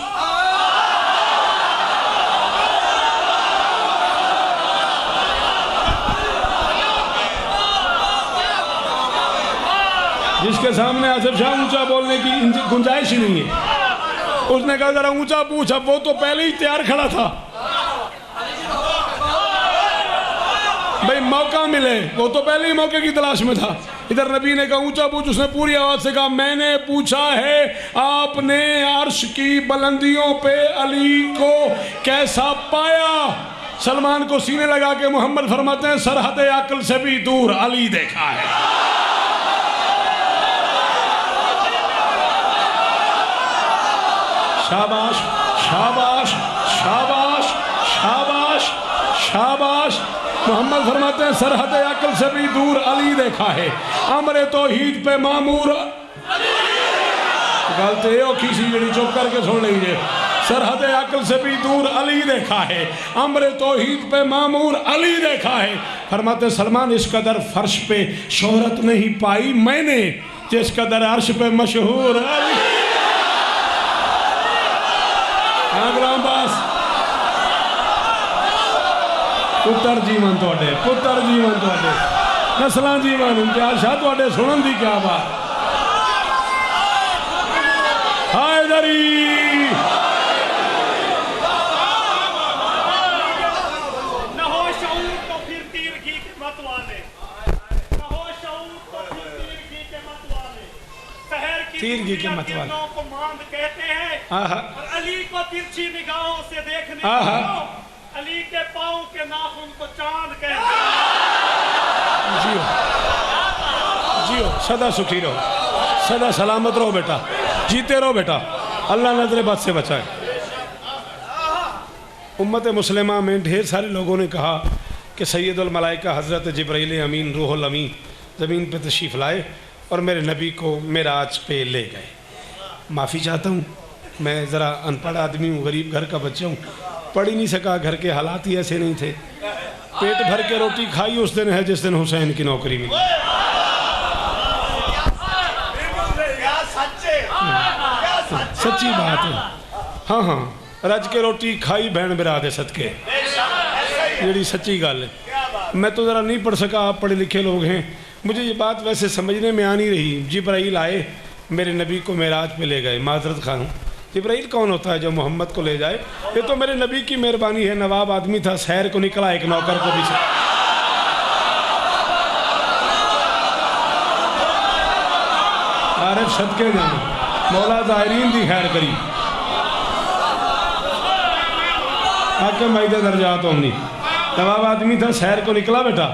जिसके सामने आसिफ शाह ऊंचा बोलने की गुंजाइश ही नहीं है, उसने कहा जरा ऊंचा पूछ। अब वो तो पहले ही तैयार खड़ा था, भाई मौका मिले, वो तो पहले ही मौके की तलाश में था। इधर नबी ने कहा ऊंचा पूछ, उसने पूरी आवाज से कहा मैंने पूछा है आपने अर्श की बुलंदियों पे अली को कैसा पाया। सलमान को सीने लगा के मोहम्मद फरमाते हैं सरहद अक्ल से भी दूर अली देखा है। शाबाश शाबाश शाबाश शाबाश शाबाश। मोहम्मद फरमाते हैं सरहद अक्ल से भी दूर अली देखा है। अमरे तौहीद पे मामूर गलत है किसी जड़ी चुप करके सुन लीजिए। सरहद अक्ल से भी दूर अली देखा है, अमरे तौहीद पे मामूर अली देखा है। फरमाते सलमान इस कदर फर्श पे शोहरत नहीं पाई मैंने जिस कदर अर्श पे मशहूर अली। गुलाम बास पुत्र जीवन थोड़े, पुत्र जीवन थोड़े, नस्ल जीवन इम्तियाज शाह थोड़े सुनन दी क्या बात। हैदरी न हो शऊर तो फिर तीर घी के मत वाले, न हो शऊर तो फिर तीर घी के मत वाले। शहर की तीर घी के मत वाले को मांद कहते हैं और अली को तिरछी निगाहों से देखने को अली के पाँव के नाखून को चांद कहते हैं। जियो जियो सदा सुखी रहो, सदा सलामत रहो बेटा, जीते रहो बेटा, अल्लाह नजर बद से बचाए। उम्मत मुस्लिमा में ढेर सारे लोगों ने कहा कि सैयदुल मलाइका हज़रत जिब्राइल अमीन रूहुल अमीन ज़मीन पे तशरीफ़ लाए और मेरे नबी को मेराज पे ले गए। माफ़ी चाहता हूँ, मैं ज़रा अनपढ़ आदमी हूँ, गरीब घर का बच्चा हूँ, पढ़ ही नहीं सका, घर के हालात ही ऐसे नहीं थे। पेट भर के रोटी खाई उस दिन है जिस दिन हुसैन की नौकरी मिली। सच्ची बात है, हाँ हाँ, रज के रोटी खाई भैन बिरा दे सदके, जी सच्ची गल है। मैं तो ज़रा नहीं पढ़ सका, आप पढ़े लिखे लोग हैं, मुझे ये बात वैसे समझने में आ नहीं रही। जिब्राइल आए मेरे नबी को मेराज पे ले गए। माजरत खां हूँ, जिब्राइल कौन होता है जो मोहम्मद को ले जाए? ये तो मेरे नबी की मेहरबानी है। नवाब आदमी था, सैर को निकला, एक नौकर को भी आरिफ सदके जाना, मौला ज़ाहिरीन दी खैर करी, आके मैदे दर्जात होनी। नवाब आदमी था, सैर को निकला बेटा,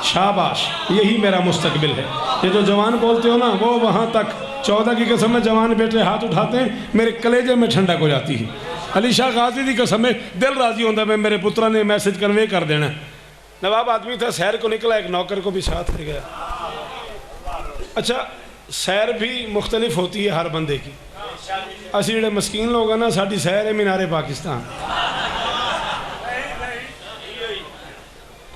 शाबाश, यही मेरा मुस्तकबिल है। ये जो जवान बोलते हो ना, वो वहाँ तक 14 की कसम में जवान बेटे हाथ उठाते हैं, मेरे कलेजे में ठंडक हो जाती है। अली शाह गाजी की कसम में दिल राजी होता है, मेरे पुत्रा ने मैसेज कन्वे कर देना। नवाब आदमी था, सैर को निकला, एक नौकर को भी साथ ले गया। अच्छा, सैर भी मुख्तलिफ होती है हर बंदे की। असी जेडे मस्कीन लोग हैं ना, साड़ी सैर है मीनारे पाकिस्तान।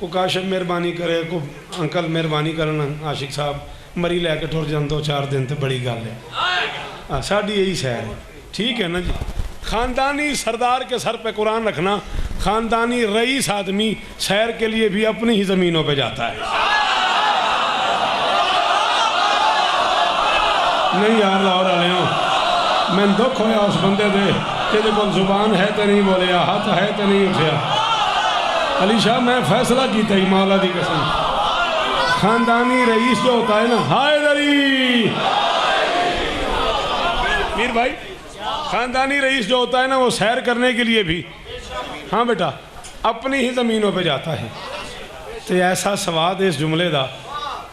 को काशिफ मेहरबानी करे, को अंकल मेहरबानी करना, आशिक साहब मरी लैके टुर जान 2-4 दिन तो बड़ी गल है। साड़ी यही सैर है, ठीक है ना जी। ख़ानदानी सरदार के सर पे कुरान रखना, ख़ानदानी रईस आदमी सैर के लिए भी अपनी ही ज़मीनों पे जाता है। नहीं यार लाहौर वाले हो, मैं दुख होया उस बंदे दे जिहदे कोल जुबान है तो नहीं बोलिया, हाथ है तो नहीं उठिया। अली शाह मैं फैसला किया ही, मौला दी कसम, खानदानी रईस जो होता है ना, हैदरी मीर भाई, खानदानी रईस जो होता है ना, वो सैर करने के लिए भी, हाँ बेटा, अपनी ही ज़मीनों पे जाता है। तो ऐसा स्वाद इस जुमले का,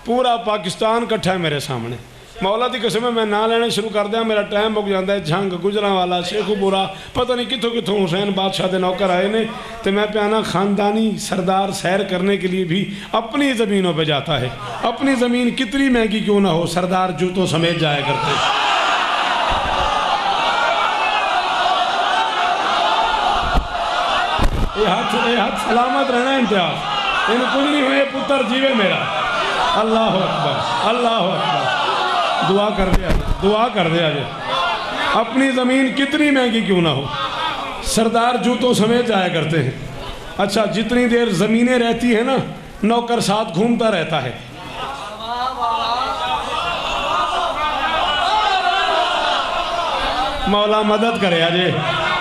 पूरा पाकिस्तान इकट्ठा है मेरे सामने। मौला की कसम मैं ना लेने शुरू कर दिया, मेरा टाइम मुक जाता है। झंग, गुजरांवाला, शेखुपुरा, पता नहीं कितों कितों हुसैन बादशाह के नौकर आए ने। तो मैं प्याना खानदानी सरदार सैर करने के लिए भी अपनी ज़मीनों पे जाता है। अपनी ज़मीन कितनी महंगी क्यों ना हो, सरदार जूतों समेत जाया करते। ये हाथ सलामत रहना इम्तियाज, इन कुछ नहीं हुए, पुत्र जीवे मेरा। अल्लाह अकबर, अल्लाह अकबर। दुआ कर दे, दुआ कर दे आज। अपनी ज़मीन कितनी महंगी क्यों ना हो, सरदार जूतों समेत जाया करते हैं। अच्छा, जितनी देर ज़मीनें रहती है ना, नौकर साथ घूमता रहता है। मौला मदद करे अजे।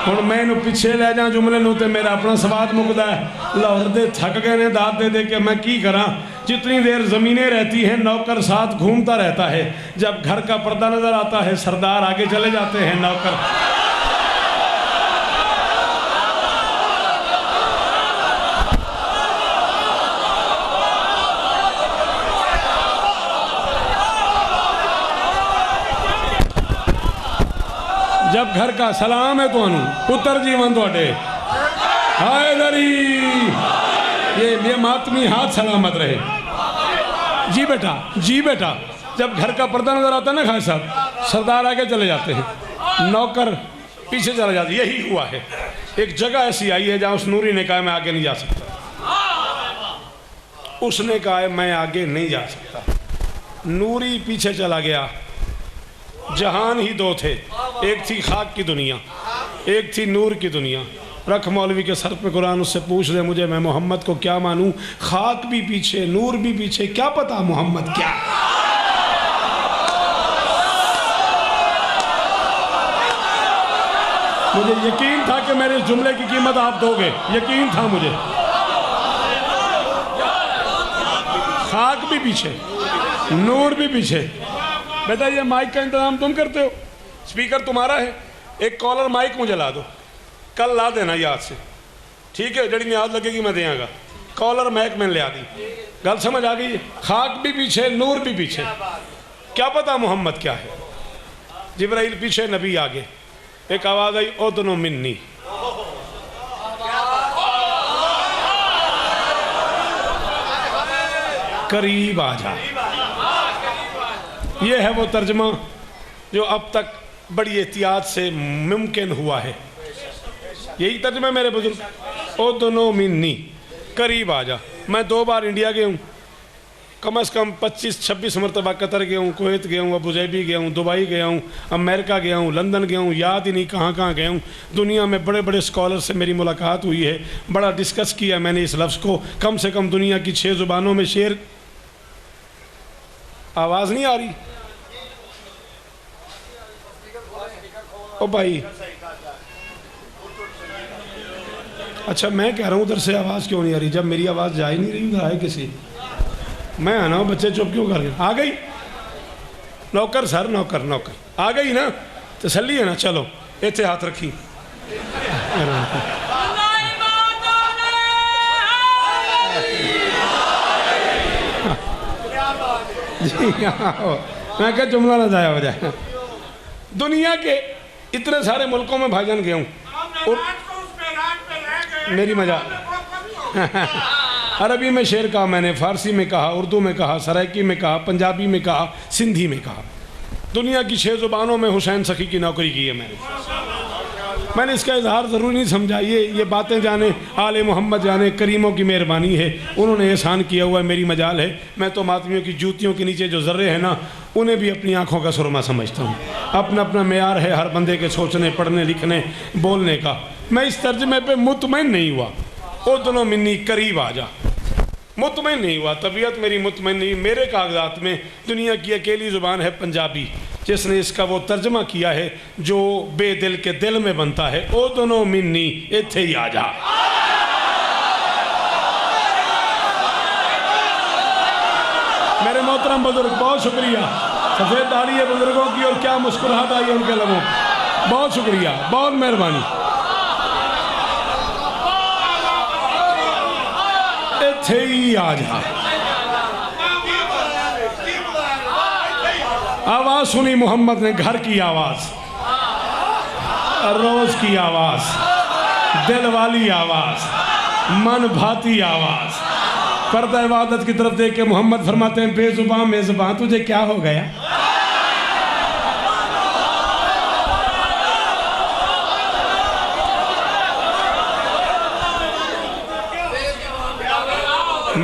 हुण मैं इनू पिछे लै जा जुमले नू, ते मेरा अपना स्वाद मुकदा है। लाहौर दे थक गए ने दाद दे दे के, मैं की करा। जितनी देर ज़मीनें रहती हैं, नौकर साथ घूमता रहता है। जब घर का पर्दा नजर आता है, सरदार आगे चले जाते हैं, नौकर जब घर का सलाम है तो पुत्र जीवन थोड़े हायदरी, ये मातमी हाथ सलामत रहे। जी बेटा, जी बेटा। जब घर का पर्दा नजर आता है ना खान साहब, सरदार आगे चले जाते हैं, नौकर पीछे चला जाता है। यही हुआ है। एक जगह ऐसी आई है जहाँ उस नूरी ने कहा मैं आगे नहीं जा सकता। उसने कहा है मैं आगे नहीं जा सकता। नूरी पीछे चला गया। जहान ही दो थे, एक थी खाक की दुनिया, एक थी नूर की दुनिया। रख मौलवी के सर पे कुरान, उससे पूछ ले मुझे, मैं मोहम्मद को क्या मानूं। खाक भी पीछे, नूर भी पीछे, क्या पता मोहम्मद क्या। मुझे यकीन था कि मेरे इस जुमले की कीमत आप दोगे, यकीन था मुझे। खाक भी पीछे, नूर भी पीछे। बेटा ये माइक का इंतजाम तुम करते हो, स्पीकर तुम्हारा है। एक कॉलर माइक मुझे ला दो, कल ला देना याद से, ठीक है। जड़ी याद लगेगी मैं देंगा। कॉलर माइक मैंने लिया दी, गल समझ आ गई। खाक भी पीछे, नूर भी पीछे, क्या पता मोहम्मद क्या है। जिब्राइल पीछे, नबी आगे। एक आवाज़ आई, ओ दोनों मिन्नी। करीब आ जा। ये है वो तर्जमा जो अब तक बड़ी एहतियात से मुमकिन हुआ है। यही तर्जमा मेरे बुजुर्ग। ओ दोनों मिन्नी, करीब आ जा। मैं 2 बार इंडिया गया हूँ, कम से कम 25-26 मरतबा कतर गया हूँ, कुवैत गया हूँ, अबूधाबी गया हूँ, दुबई गया हूँ, अमेरिका गया हूँ, लंदन गया हूँ, याद ही नहीं कहाँ कहाँ गया हूँ। दुनिया में बड़े बड़े स्कॉलर से मेरी मुलाकात हुई है, बड़ा डिस्कस किया मैंने इस लफ्ज़ को। कम से कम दुनिया की 6 ज़ुबानों में शेर। आवाज़ नहीं आ रही? ओ भाई, अच्छा मैं कह रहा हूँ उधर से आवाज़ क्यों नहीं आ रही? जब मेरी आवाज़ जा ही नहीं रही, उधर आए किसी। मैं आना हूँ, बच्चे चुप क्यों कर गए? आ गई नौकर सर, नौकर नौकर आ गई ना, तसल्ली है ना। चलो इतने हाथ रखी। जी हाँ, मैं क्या जुमला ना जाया हो जाए। दुनिया के इतने सारे मुल्कों में भाईजान गया हूँ और मेरी मजा अरबी में शेर कहा मैंने, फारसी में कहा, उर्दू में कहा, सराइकी में कहा, पंजाबी में कहा, सिंधी में कहा। दुनिया की 6 ज़ुबानों में हुसैन सखी की नौकरी की है मैंने इसका इजहार ज़रूरी नहीं समझा। ये बातें जाने आले मोहम्मद जाने, करीमों की मेहरबानी है, उन्होंने एहसान किया हुआ है, मेरी मजाल है। मैं तो मातमियों की जूतियों के नीचे जो ज़र्रे हैं ना, उन्हें भी अपनी आँखों का सुरमा समझता हूँ। अपना अपना मेयार है हर बंदे के सोचने, पढ़ने, लिखने, बोलने का। मैं इस तर्जमे पे मुतमईन नहीं हुआ। ओ दोनों मिन्नी, करीब आ जा। मुतमईन नहीं हुआ, तबीयत मेरी मुतमईन नहीं। मेरे कागजात में दुनिया की अकेली ज़ुबान है पंजाबी, जिसने इसका वो तर्जमा किया है जो बेदिल के दिल में बनता है। ओ दोनों मिन्नी, इत्थे ही आ जा। मेरे मोहतरम बुजुर्ग, बहुत शुक्रिया। सफ़ेद दाढ़ी है बुजुर्गों की और क्या मुस्कुराहट आई है उनके लबों। बहुत शुक्रिया, बहुत मेहरबानी। इत्थे ही आ जा। आवाज सुनी मोहम्मद ने, घर की आवाज, रोज की आवाज, दिल वाली आवाज, मन भाती आवाज। पर्दा इबादत की तरफ देख के मोहम्मद फरमाते हैं, बेजुबान मेजुबान तुझे क्या हो गया?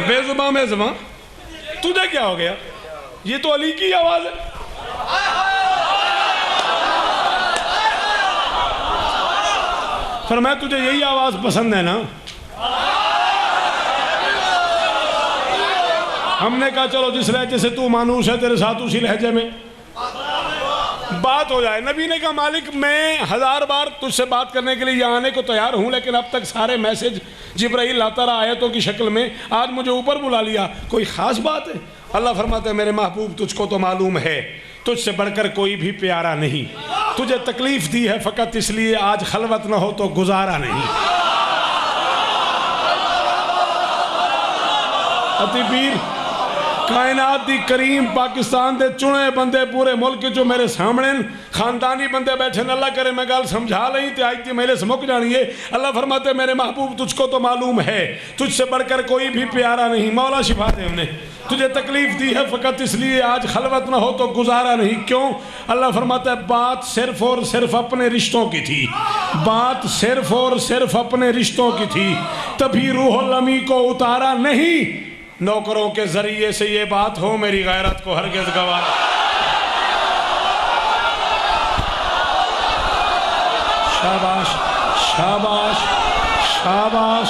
बेजुबान मेजुबान तुझे क्या हो गया? ये तो अली की आवाज है। फरमाया तुझे यही आवाज पसंद है ना? हमने कहा चलो जिस लहजे से तू मानूस है तेरे साथ उसी लहजे में बात हो जाए। नबी ने कहा मालिक मैं 1000 बार तुझसे बात करने के लिए यहाँ आने को तैयार हूँ, लेकिन अब तक सारे मैसेज जिब्राइल लाता रहा आयतों की शक्ल में, आज मुझे ऊपर बुला लिया, कोई ख़ास बात है? अल्लाह फरमाते हैं मेरे महबूब तुझको तो मालूम है तुझसे बढ़कर कोई भी प्यारा नहीं, तुझे तकलीफ दी है फ़कत इसलिए आज खलवत न हो तो गुजारा नहीं। अति पीर कायनात दी करीम पाकिस्तान दे चुने बंदे पूरे मुल्क जो मेरे सामने खानदानी बंदे बैठे न, अल्लाह करे मैं गल समझा लई तो आज मेरे से मुक जानी है। अल्लाह फरमाते मेरे महबूब तुझको तो मालूम है तुझसे बढ़कर कोई भी प्यारा नहीं, मौला शिफा दे हमने तुझे तकलीफ दी है फ़कत इसलिए आज खलवत ना हो तो गुजारा नहीं। क्यों? अल्लाह फरमाता है बात सिर्फ और सिर्फ अपने रिश्तों की थी, बात सिर्फ और सिर्फ अपने रिश्तों की थी, तभी रूहुल अमी को उतारा नहीं, नौकरों के जरिए से ये बात हो मेरी गैरत को हरगिज़ गवारा। शाबाश शाबाश शाबाश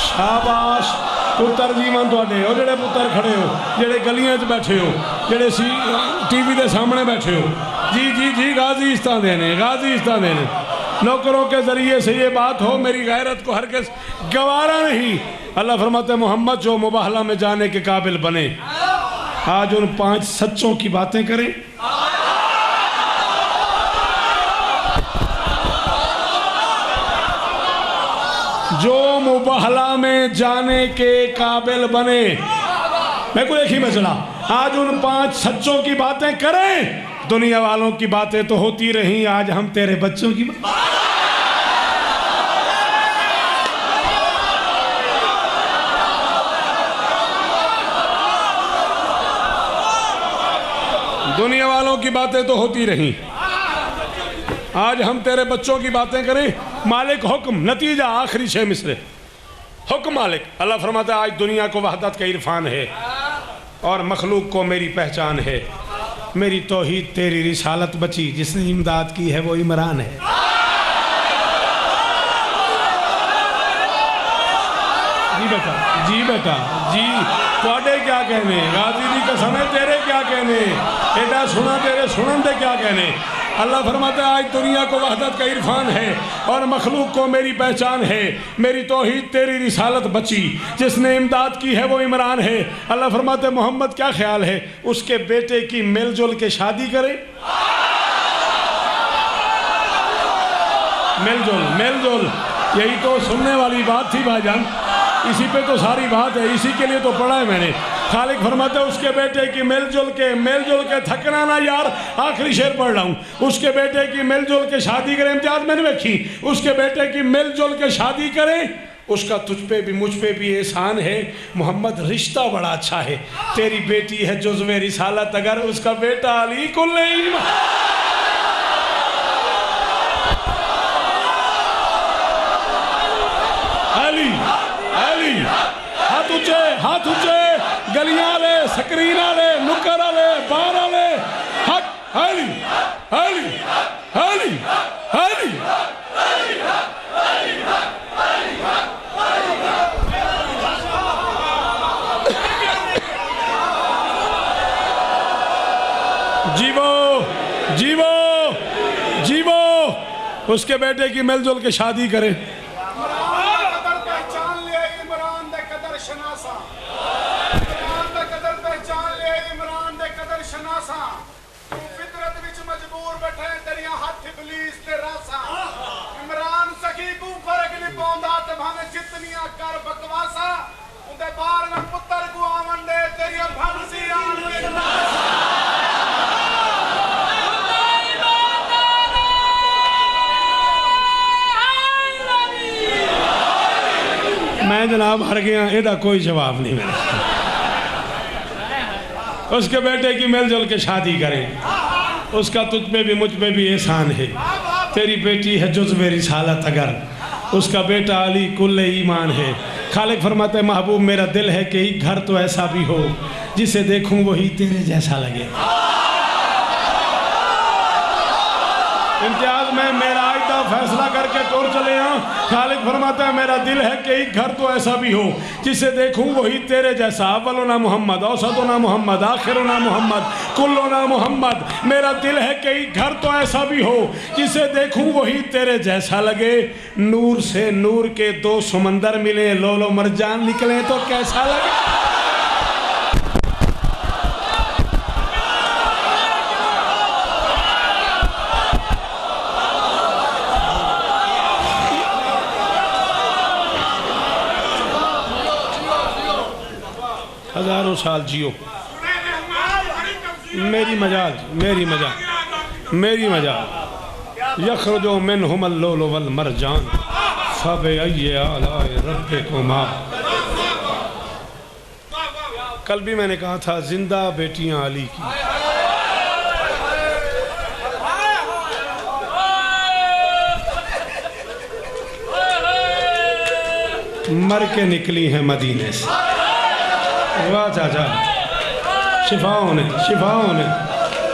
शाबाश पुत्र जीवन थोड़े हो, जेड़े पुत्र खड़े हो, जेड़े गलियां च बैठे हो, जेड़े टीवी के सामने बैठे हो, जी जी जी गाजी इस्तान देने, गाजी इस्तान देने, नौकरों के जरिए से ये बात हो मेरी गैरत को हरगिज़ गवारा नहीं। अल्लाह फरमाते मोहम्मद जो मुबाहला में जाने के काबिल बने आज उन 5 सच्चों की बातें करें। जो मुबाहला में जाने के काबिल बने, मैं को एक ही मसला, आज उन 5 सच्चों की बातें करें। दुनिया वालों की बातें तो होती रही, आज हम तेरे बच्चों की दुनिया वालों की बातें तो होती रही, आज हम तेरे बच्चों की बातें करें। मालिक हुक्म, नतीजा आखिरी 6 मिसरे, हुक्म मालिक। अल्लाह फरमाता है आज दुनिया को वहदत का इरफान है और मखलूक को मेरी पहचान है, मेरी तौहीद तेरी रिसालत बची, जिसने इमदाद की है वो इमरान है। जी बेटा, जी बेटा, जी थोड़े क्या कहने, गाजी दी कसम है तेरे क्या कहने, एडा सुना तेरे सुनन दे क्या कहने। अल्लाह फरमाता है आज दुनिया को वहदत का इरफान है और मखलूक को मेरी पहचान है, मेरी तौहीद तेरी रिसालत बची, जिसने इमदाद की है वो इमरान है। अल्लाह फरमाते हैं मोहम्मद क्या ख्याल है उसके बेटे की मिलजुल के शादी करे? मिलजुल मिलजुल, यही तो सुनने वाली बात थी भाईजान, इसी पे तो सारी बात है, इसी के लिए तो पढ़ा है मैंने। खालिक फरमाते उसके बेटे की मिलजुल के थकना ना यार, आखिरी शेर पढ़ रहा हूँ, उसके बेटे की मिलजुल के शादी करें। इम्तियाज मैंने देखी, उसके बेटे की मिलजुल के शादी करें, उसका तुझ पे भी मुझ पे भी एहसान है। मोहम्मद रिश्ता बड़ा अच्छा है, तेरी बेटी है जुज़्वे रिसालत, अगर उसका बेटा अली कुल अली अली हाथ ऊंचे गलियां ले, स्क्रीन ले, नुक्कर ले, बार ले, हक अली अली अली अली। जीवो जीवो जीवो, उसके बेटे की मिलजुल के शादी करे। इमरान सखी को फर्क नहीं पाउंदा ते भावे जितनियां कर बकवासा उनदे बाहर मैं जनाब हार गया, ਇਹਦਾ कोई जवाब नहीं मेरा। उसके बेटे की मिलजुल के शादी करें, उसका तुझ पे भी मुझ पे भी एहसान है। तेरी बेटी है जुज़्व रिसालत अगर, उसका बेटा अली कुल्ले ईमान है। खालिक फरमाते महबूब मेरा दिल है कि एक घर तो ऐसा भी हो जिसे देखूं वही तेरे जैसा लगे। इम्तियाज में मेरा आयदा फैसला करके टोर चले यहाँ। खालिक फरमाता है मेरा दिल है कि एक घर तो ऐसा भी हो जिसे देखूं वही तेरे जैसा। अव्वलुना मोहम्मद, औसतुना मोहम्मद, आखिरुना मोहम्मद, कुल्लुना मोहम्मद। मेरा दिल है कि एक घर तो ऐसा भी हो जिसे देखूं वही तेरे जैसा लगे। नूर से नूर के दो समंदर मिले, लोलो मरजान निकले तो कैसा लगे। हजारों साल जियो। मेरी मजाल, मेरी मजाल, मेरी मजाल। यखरुजु मिनहुमुल लुलु वल मरजान फबिअय्यि आलाइ रब्बिकुमा। कल भी मैंने कहा था जिंदा बेटियां अली की। मर के निकली हैं मदीने से। वाह चाचा, शिफाओं ने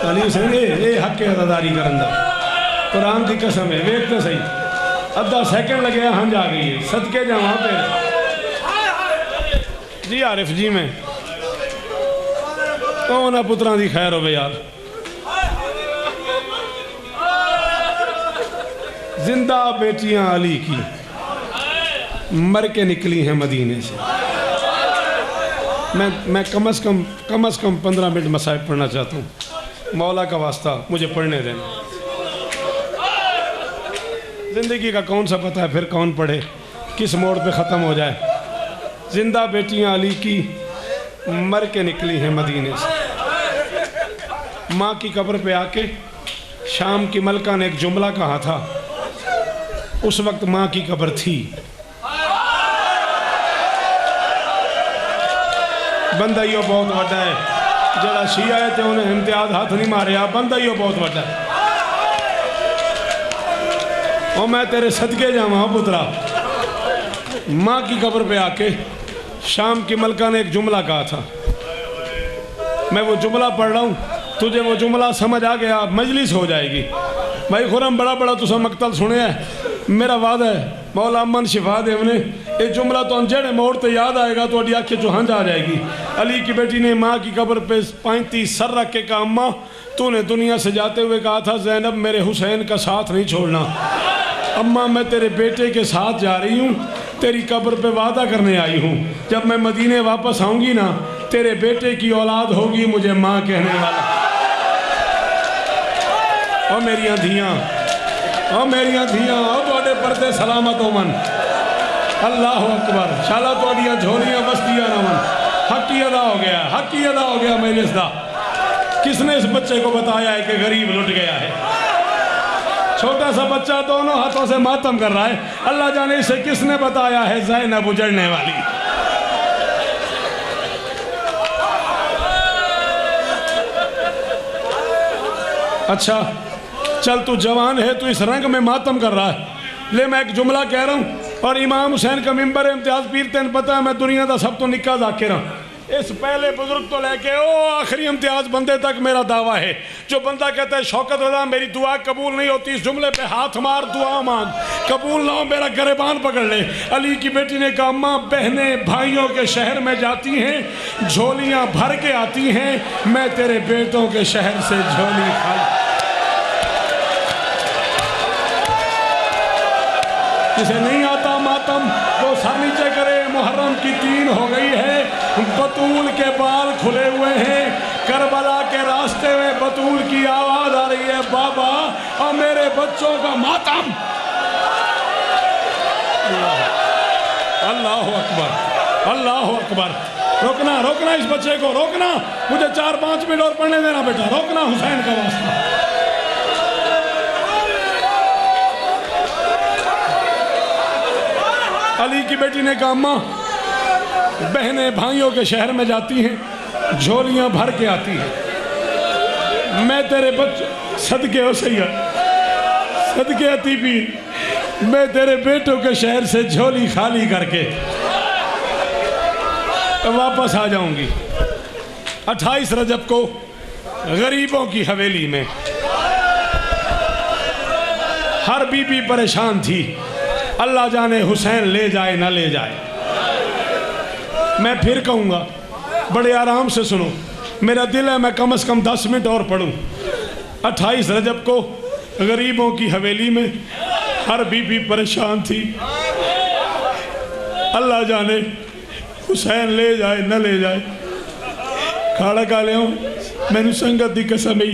अली हुसैन ये हक के अदादारी करन दा कुरान की कसम है। वेख तो सही, अद्धा सेकंड लगे हंज आ गई है। सदके जावा पे जी आरिफ जी में तो उन्होंने पुत्रां दी खैर होवे यार। जिंदा बेटियां अली की मर के निकली हैं मदीने से। मैं कम से कम 15 मिनट मसाइब पढ़ना चाहता हूँ। मौला का वास्ता मुझे पढ़ने देना। ज़िंदगी का कौन सा पता है फिर कौन पढ़े, किस मोड़ पे ख़त्म हो जाए। जिंदा बेटियां अली की मर के निकली हैं मदीने से। माँ की कब्र पे आके शाम की मलका ने एक जुमला कहा था। उस वक्त माँ की कब्र थी। बंदा ही बहुत वड्डा है, जरा शिया है तो उन्हें इम्तियाज हाथ नहीं मारे। बंदा ही बहुत वड्डा है। और मैं तेरे सदके जावा पुत्रा। माँ की कब्र पे आके शाम की मलका ने एक जुमला कहा था। मैं वो जुमला पढ़ रहा हूँ, तुझे वो जुमला समझ आ गया मजलिस हो जाएगी। भाई खुरम बड़ा बड़ा तुसा मकतल सुने है। मेरा वादा है मौला अमन शिफा दे ने ये जुमला तो जेड़े मोड़ तो याद आएगा तो आँखें चो हंज आ जाएगी। अली की बेटी ने माँ की कब्र पे 35 सर रख के कहा अम्मा तूने दुनिया से जाते हुए कहा था ज़ैनब मेरे हुसैन का साथ नहीं छोड़ना। अम्मा मैं तेरे बेटे के साथ जा रही हूँ, तेरी कब्र पे वादा करने आई हूँ। जब मैं मदीने वापस आऊँगी ना तेरे बेटे की औलाद होगी मुझे माँ कहने वाला। और मेरियां धियाँ, और मेरियां धियाँ, और तुहाडे पर्दे सलामत होवन। अल्लाह अकबर। शाला तुहाडियां झोलियां बस्तियां रवन। हक ही अदा हो गया, हक ही अदा हो गया मजलिस दा। किसने इस बच्चे को बताया है कि गरीब लुट गया है। छोटा सा बच्चा दोनों हाथों से मातम कर रहा है। अल्लाह जाने इसे किसने बताया है ज़ैनब उजड़ने वाली। अच्छा चल तू जवान है, तू इस रंग में मातम कर रहा है। ले मैं एक जुमला कह रहा हूँ और इमाम हुसैन का मिंबर इम्तियाज पीर तेन पता है मैं दुनिया का सब तो निक्का जाकिर हाँ। इस पहले बुजुर्ग तो लेके ओ आखिरी इम्तियाज बंदे तक मेरा दावा है। जो बंदा कहता है शौकत रजा मेरी दुआ कबूल नहीं होती, इस जुमले पे हाथ मार दुआ मांग, कबूल ना हो मेरा गरेबान पकड़ ले। अली की बेटी ने कहा अम्मा बहनें भाइयों के शहर में जाती हैं झोलियाँ भर के आती हैं, मैं तेरे बेटों के शहर से झोली खाली। जिसे नहीं आता मातम वो सर नीचे करे। मुहर्रम की 3 हो गई है, बतूल के बाल खुले हुए हैं। करबला के रास्ते में बतूल की आवाज आ रही है बाबा और मेरे बच्चों का मातम। अल्लाह अकबर, अल्लाह अकबर। रोकना रोकना इस बच्चे को रोकना। मुझे 4-5 मिनट और पढ़ने देना बेटा, रोकना हुसैन का वास्ता। अली की बेटी ने कहा अम्मा, बहनें भाइयों के शहर में जाती हैं, झोलियां भर के आती हैं, मैं तेरे बच्चे सदके हो सैयद, सदके अती पीर, मैं तेरे बेटों के शहर से झोली खाली करके वापस आ जाऊंगी। 28 रजब को गरीबों की हवेली में हर बीबी परेशान थी, अल्लाह जाने हुसैन ले जाए ना ले जाए। मैं फिर कहूँगा, बड़े आराम से सुनो, मेरा दिल है मैं कम से कम 10 मिनट और पढ़ूँ। 28 रजब को गरीबों की हवेली में हर बीबी परेशान थी, अल्लाह जाने हुसैन ले जाए न ले जाए। खाड़ा का लियो मैनू संगत की कसम ही,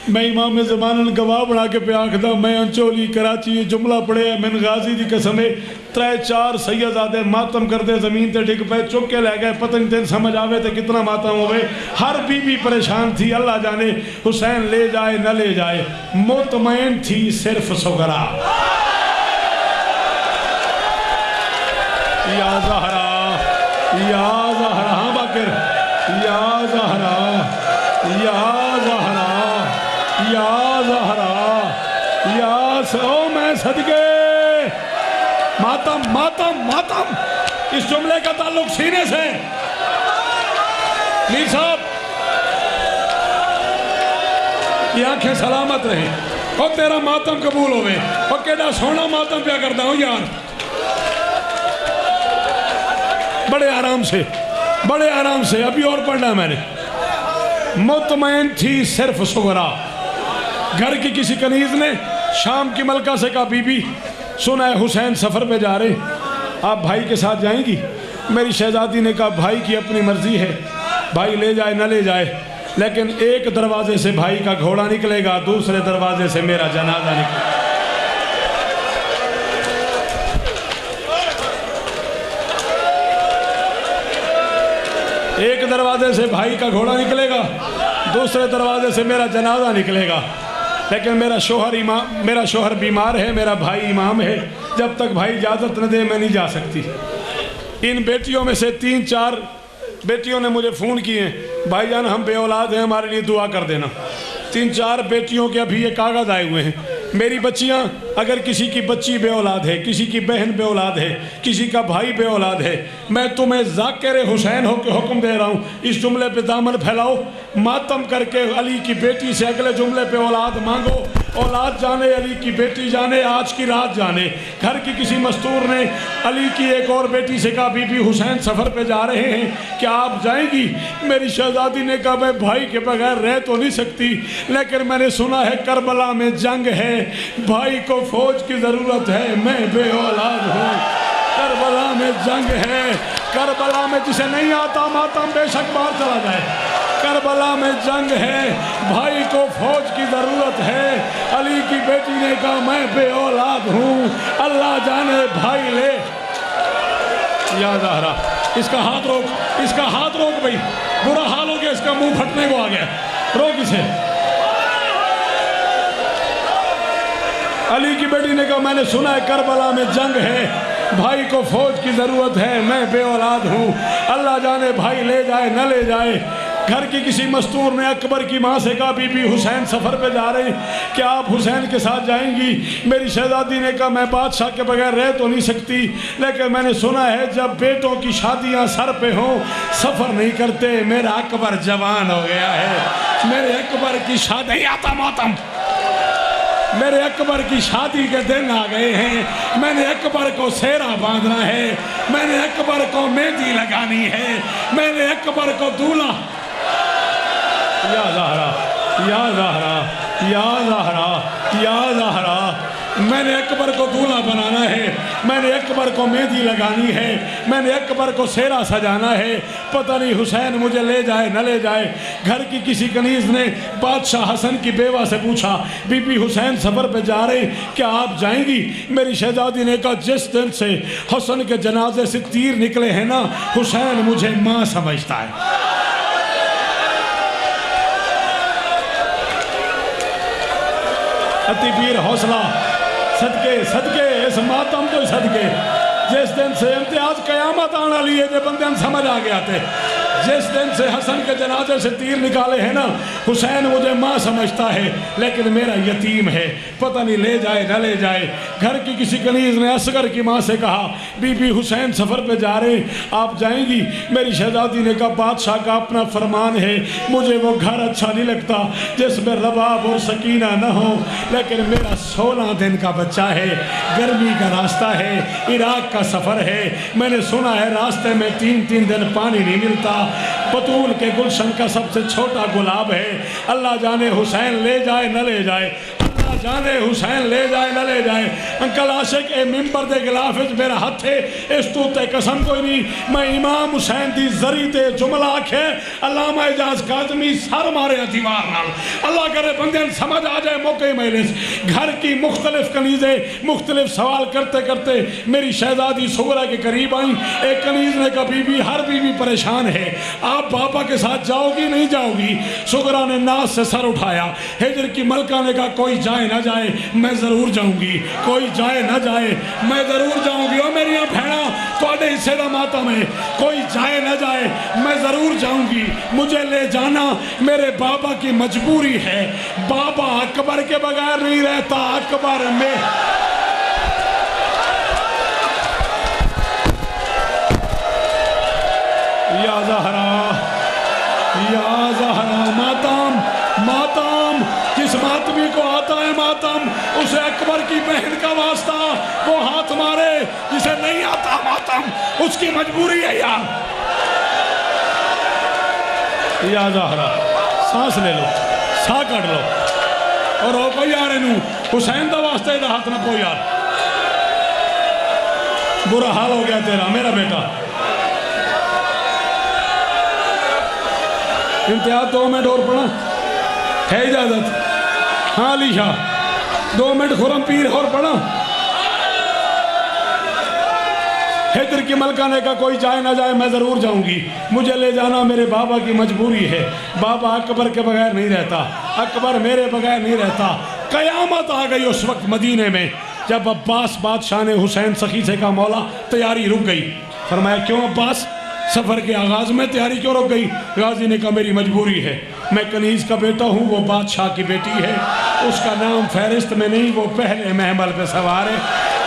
मैं इमाम ज़मानन गवाह बना के पे आखदा, मैं अंचोली कराची जुमला पढ़िया, मैन गाजी की कसम है, 3-4 सैयदादे मातम करते जमीन ते डिग पे, चुक के लै गए, पता नहीं तेन समझ आवे तो कितना मातम होवे। हर बीबी परेशान थी, अल्लाह जाने हुसैन ले जाए न ले जाए। मुतमईन थी सिर्फ सुगरा, या ज़हरा या ज़हरा, हाँ बाकिर, या ज़हरा या ज़हरा या ज़हरा या ओ मैं सदके। मातम मातम मातम, इस जुमले का ताल्लुक सीने से। मीर साहब की आंखें सलामत रहे और तेरा मातम कबूल होवे। और केड़ा सोना मातम प्या करता हूँ यार, बड़े आराम से, बड़े आराम से। अभी और पढ़ना मैंने। मुतमईन थी सिर्फ सुगरा, घर की किसी कनीज ने शाम की मलका से कहा, बीबी सुना है हुसैन सफ़र पे जा रहे, आप भाई के साथ जाएंगी? मेरी शहजादी ने कहा, भाई की अपनी मर्जी है, भाई ले जाए न ले जाए, लेकिन एक दरवाजे से भाई का घोड़ा निकलेगा, दूसरे दरवाजे से मेरा जनाजा निकलेगा। एक दरवाजे से भाई का घोड़ा निकलेगा, दूसरे दरवाजे से मेरा जनाजा निकलेगा, लेकिन मेरा शोहर बीमार है, मेरा भाई इमाम है, जब तक भाई इजाज़त न दे मैं नहीं जा सकती। इन बेटियों में से 3-4 बेटियों ने मुझे फ़ोन किए, भाईजान हम बे औलाद हैं, हमारे लिए दुआ कर देना। 3-4 बेटियों के अभी ये कागज़ आए हुए हैं, मेरी बच्चियां, अगर किसी की बच्ची बे औलाद है, किसी की बहन बे औलाद है, किसी का भाई बे औलाद है, मैं तुम्हें ज़ाकिर हुसैन होकर हुक्म दे रहा हूँ, इस जुमले पे दामन फैलाओ, मातम करके अली की बेटी से अगले जुमले पे औलाद मांगो। औलाद जाने, अली की बेटी जाने, आज की रात जाने। घर की किसी मस्तूर ने अली की एक और बेटी से कहा, बीबी हुसैन सफ़र पे जा रहे हैं, क्या आप जाएंगी? मेरी शहजादी ने कहा, मैं भाई के बगैर रह तो नहीं सकती, लेकिन मैंने सुना है करबला में जंग है, भाई को फौज की ज़रूरत है, मैं बे औलाद हूँ। करबला में जंग है, करबला में जिसे नहीं आता मातम बेशक बाहर चला जाए। करबला में जंग है, भाई को फौज की ज़रूरत है। अली की बेटी ने कहा, मैं बे औलाद हूँ, अल्लाह जाने भाई ले। या ज़हरा, इसका हाथ रोक, इसका हाथ रोक भाई, बुरा हाल हो गया, इसका मुंह फटने को आ गया, रोक इसे। अली की बेटी ने कहा, मैंने सुना है करबला में जंग है, भाई को फौज की ज़रूरत है, मैं बे औलाद हूँ, अल्लाह जाने भाई ले जाए न ले जाए। घर की किसी मस्तूर ने अकबर की माँ से कहा, बीबी हुसैन सफ़र पे जा रहे हैं, क्या आप हुसैन के साथ जाएंगी? मेरी शहजादी ने कहा, मैं बादशाह के बगैर रह तो नहीं सकती, लेकिन मैंने सुना है जब बेटों की शादियाँ सर पे हों सफ़र नहीं करते। मेरा अकबर जवान हो गया है, मेरे अकबर की शादी आता मातम, मेरे अकबर की शादी के दिन आ गए हैं, मैंने अकबर को सेहरा बांधना है, मैंने अकबर को मेहंदी लगानी है, मैंने अकबर को दूल्हा। या ज़हरा या ज़हरा या ज़हरा या ज़हरा, मैंने अकबर को दूल्हा बनाना है, मैंने अकबर को मेहंदी लगानी है, मैंने अकबर को सेहरा सजाना है, पता नहीं हुसैन मुझे ले जाए न ले जाए। घर की किसी कनीज़ ने बादशाह हसन की बेवा से पूछा, बीबी हुसैन सफ़र पे जा रहे, क्या आप जाएंगी? मेरी शहजादी ने कहा, जिस दिन से हसन के जनाजे से तीर निकले हैं ना, हुसैन मुझे माँ समझता है। अति पीर हौसला, सदके सदके इस मातम को सदके, जिस दिन से इम्तियाज कयामत आने वाली है, बंदे समझ आ गया थे। जिस दिन से हसन के जनाजे से तीर निकाले हैं ना, हुसैन मुझे माँ समझता है लेकिन मेरा यतीम है, पता नहीं ले जाए न ले जाए। घर की किसी कनीज ने असगर की माँ से कहा, बीबी हुसैन सफ़र पे जा रहे, आप जाएंगी? मेरी शहजादी ने कहा, बादशाह का अपना फरमान है, मुझे वो घर अच्छा नहीं लगता जिसमें रबाब और सकीना न हो, लेकिन मेरा 16 दिन का बच्चा है, गर्मी का रास्ता है, इराक का सफ़र है, मैंने सुना है रास्ते में 3-3 दिन पानी नहीं मिलता, बतूल के गुलशन का सबसे छोटा गुलाब है, अल्लाह जाने हुसैन ले जाए न ले जाए, अल्लाह जाने हुसैन ले जाए न ले जाए। अंकल आशिक ए मिंबर दे गिलाफ मेरा हथ है, इस तू ते कसम कोई नहीं, मैं इमाम हुसैन दी जरी ते जुमला आखे अल्लामा इजाज काज़मी सर मारे दीवार नाल, अल्लाह करे बंदे समझ आ जाए मौके मजलिस। घर की मुख्तलिफ कनीज़े मुख्तलिफ सवाल करते करते मेरी शहजादी सुगरा के करीब आई। एक कनीज़ ने कहा, बीबी हर बीवी परेशान है, आप पापा के साथ जाओगी नहीं जाओगी? सुगरा ने नाज से सर उठाया। हिजर की मलका ने कहा, कोई जाए ना जाए मैं ज़रूर जाऊंगी, कोई जाए ना जाए मैं ज़रूर जाऊंगी। और मेरी भैणा थोड़े हिस्से का मातम है, कोई जाए ना जाए मैं ज़रूर जाऊंगी, मुझे ले जाना मेरे बाबा की मजबूरी है, बाबा अकबर के बगैर नहीं रहता, अकबर में या ज़हरा मातम मातम, किस मातमी को आता है मातम, उसे अकबर की बहन का वास्ता, वो हाथ मारे, जिसे नहीं आता मातम उसकी मजबूरी है यार। या ज़हरा सांस ले लो, साह कट लो और रोको यार इनू, हुसैन का वास्ता इधर हाथ ना पो यार, बुरा हाल हो गया तेरा मेरा बेटा। इम्तियाज 2 मिनट और पढ़ा है इजाजत? हाँ अली शाह 2 मिनट खुरम पीर और पढ़ा। हिजर की मलका ने कहा, कोई जाए ना जाए मैं ज़रूर जाऊंगी, मुझे ले जाना मेरे बाबा की मजबूरी है, बाबा अकबर के बगैर नहीं रहता, अकबर मेरे बगैर नहीं रहता। क़यामत आ गई उस वक्त मदीने में जब अब्बास बादशाह ने हुसैन सखी से कहा, मौला तैयारी रुक गई। फरमाया, क्यों अब्बास, सफ़र के आगाज़ में तैयारी क्यों रुक गई? गाजी ने कहा, मेरी मजबूरी है, मैं कनीज़ का बेटा हूँ, वो बादशाह की बेटी है, उसका नाम फहरिस्त में नहीं, वो पहले महमल पे सवार है,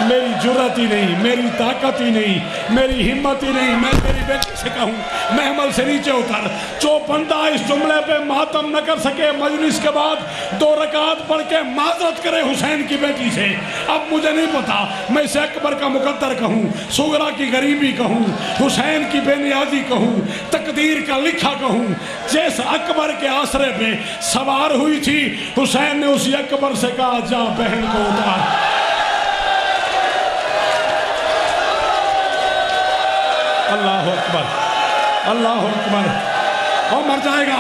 मेरी जुर्रत ही नहीं, मेरी ताकत ही नहीं, मेरी हिम्मत ही नहीं, मैं मेरी बेटी से कहूँ महमल से नीचे उतर। जो बंदा इस जुमले पे मातम न कर सके, मजलिस के बाद 2 रकात पढ़ के माजरत करे हुसैन की बेटी से। अब मुझे नहीं पता मैं इसे अकबर का मुकद्दर कहूँ, सुगरा की गरीबी कहूँ, हुसैन की बेनियाजी कहूँ, तकदीर का लिखा कहूँ। जिस अकबर के आसरे पे सवार हुई थी, हुसैन ने उसी अकबर से कहा, जा बहन को उतार। अल्लाह अकबर, अल्लाह अकबर। और मर जाएगा,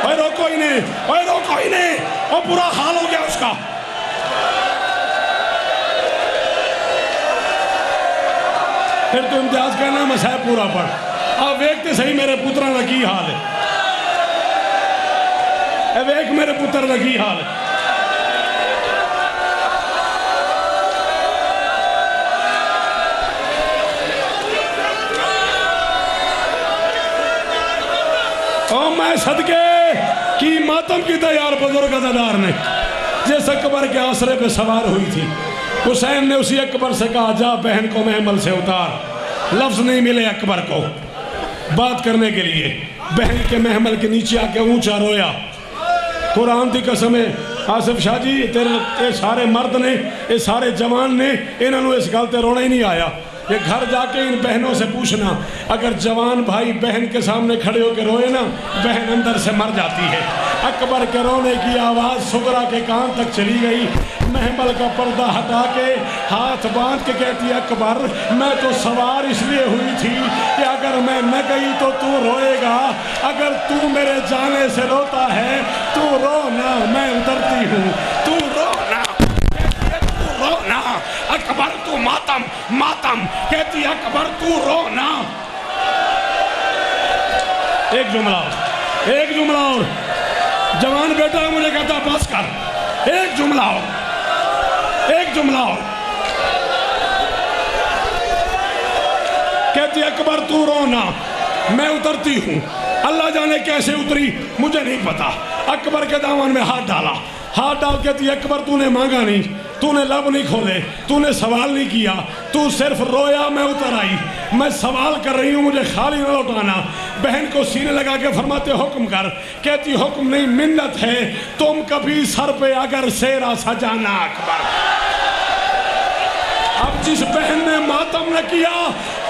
और रोको ही नहीं, और रोको ही नहीं, और बुरा हाल हो गया उसका। फिर तो इम्तियाज कहना मैं साहब पूरा पढ़। अब देखते सही मेरे पुत्रा का की हाल है, वेख मेरे पुत्र का की हाल है। और मैं सदके की मातम की तैयार बुजुर्ग अज़ादार ने जिस अकबर के आसरे पे सवार हुई थी, हुसैन ने उसी अकबर से कहा, जा बहन को महमल से उतार। लफ्ज़ नहीं मिले अकबर को बात करने के लिए, बहन के महमल के नीचे आके ऊंचा रोया। कुरान की कसम है आसिफ शाह जी, तेरे सारे मर्द ने, ये सारे जवान ने, इन्होंने इस गल ते रोना ही नहीं आया। ये घर जाके इन बहनों से पूछना, अगर जवान भाई बहन के सामने खड़े होकर रोए ना, बहन अंदर से मर जाती है। अकबर के रोने की आवाज़ सुगरा के कान तक चली गई। महमल का पर्दा हटा के हाथ बांध के कहती, अकबर मैं तो सवार इसलिए हुई थी कि अगर मैं न गई तो तू रोएगा, अगर तू मेरे जाने से रोता है तू रो ना, मैं उतरती हूँ, तू रो ना, रो ना। अकबर तू मातम मातम, कहती अकबर तू रो ना। एक जुमला और, एक जुमला और। जवान बेटा मुझे कहता बस कर, एक जुमला और, एक जुमला और। कहती अकबर तू रोना, मैं उतरती हूँ। अल्लाह जाने कैसे उतरी मुझे नहीं पता। अकबर के दामन में हाथ डाला, हाथ डाल कहती अकबर तूने मांगा नहीं, तूने लब नहीं खोले, तूने सवाल नहीं किया, तू सिर्फ रोया, मैं उतर आई। मैं सवाल कर रही हूँ, मुझे खाली न लौटाना। बहन को सीने लगा के फरमाते हुक्म कर। कहती हुक्म नहीं, मिन्नत है, तुम कभी सर पे अगर सेरा सजाना अकबर। अब जिस बहन ने मातम न किया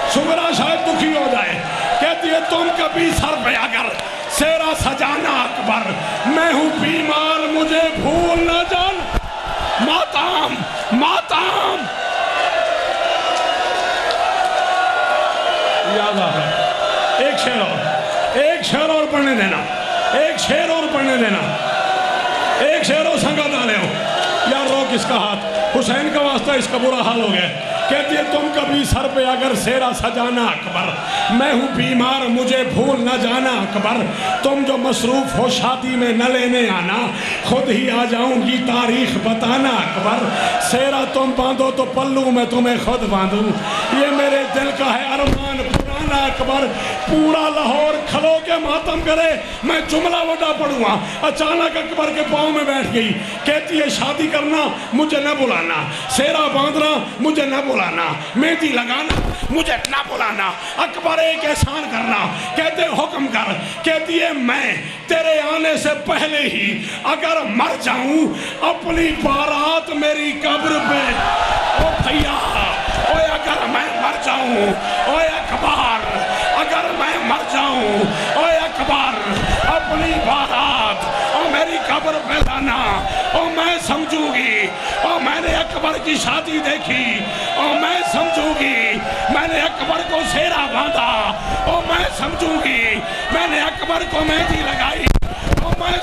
सुगरा शायद दुखी हो जाए। कहती है तुम कभी सर पे अगर सेरा सजाना अकबर, मैं हूं बीमार मुझे भूल न जाना। मातम मातम याद आ रहा। एक शेर और पढ़ने देना, एक शेर और पढ़ने देना, एक शेर और संगत डाले हो यार। रो किसका हाथ, हुसैन का वास्ता, इसका बुरा हाल हो गया। कहती है तुम कभी सर पे अगर सेरा सजाना अकबर, मैं हूँ बीमार मुझे भूल न जाना अकबर। तुम जो मसरूफ हो शादी में न लेने आना, खुद ही आ जाऊंगी तारीख बताना अकबर। सेरा तुम बांधो तो पल्लू मैं तुम्हें खुद बांधूं, ये मेरे दिल का है अरमान पुराना अकबर। पूरा लाहौर खलो के मातम करे, मैं जुमला वडा पढ़ूंगा। अचानक अकबर के पाँव में बैठ गई। कहती है शादी करना मुझे न बुलाना, सेरा बांधना मुझे न बुलाना, मेहंदी लगाना मुझे न बुलाना। अकबर एक एहसान करना, कहते हुक्म कर। कहती है मैं तेरे आने से पहले ही अगर मर जाऊं, अपनी बारात मेरी कब्र पे ओ भैया, ओए अगर मैं मर जाऊं, ओए अकबर अगर मैं मर जाऊं, ओए अकबर अपनी बारात और मेरी कब्र पे लाना। और मैं समझूंगी और मैंने अकबर की शादी देखी, और मैं समझूंगी मैंने अकबर को सेरा बांधा, और मैं समझूंगी मैंने अकबर को मेहंदी लगाई, और मैं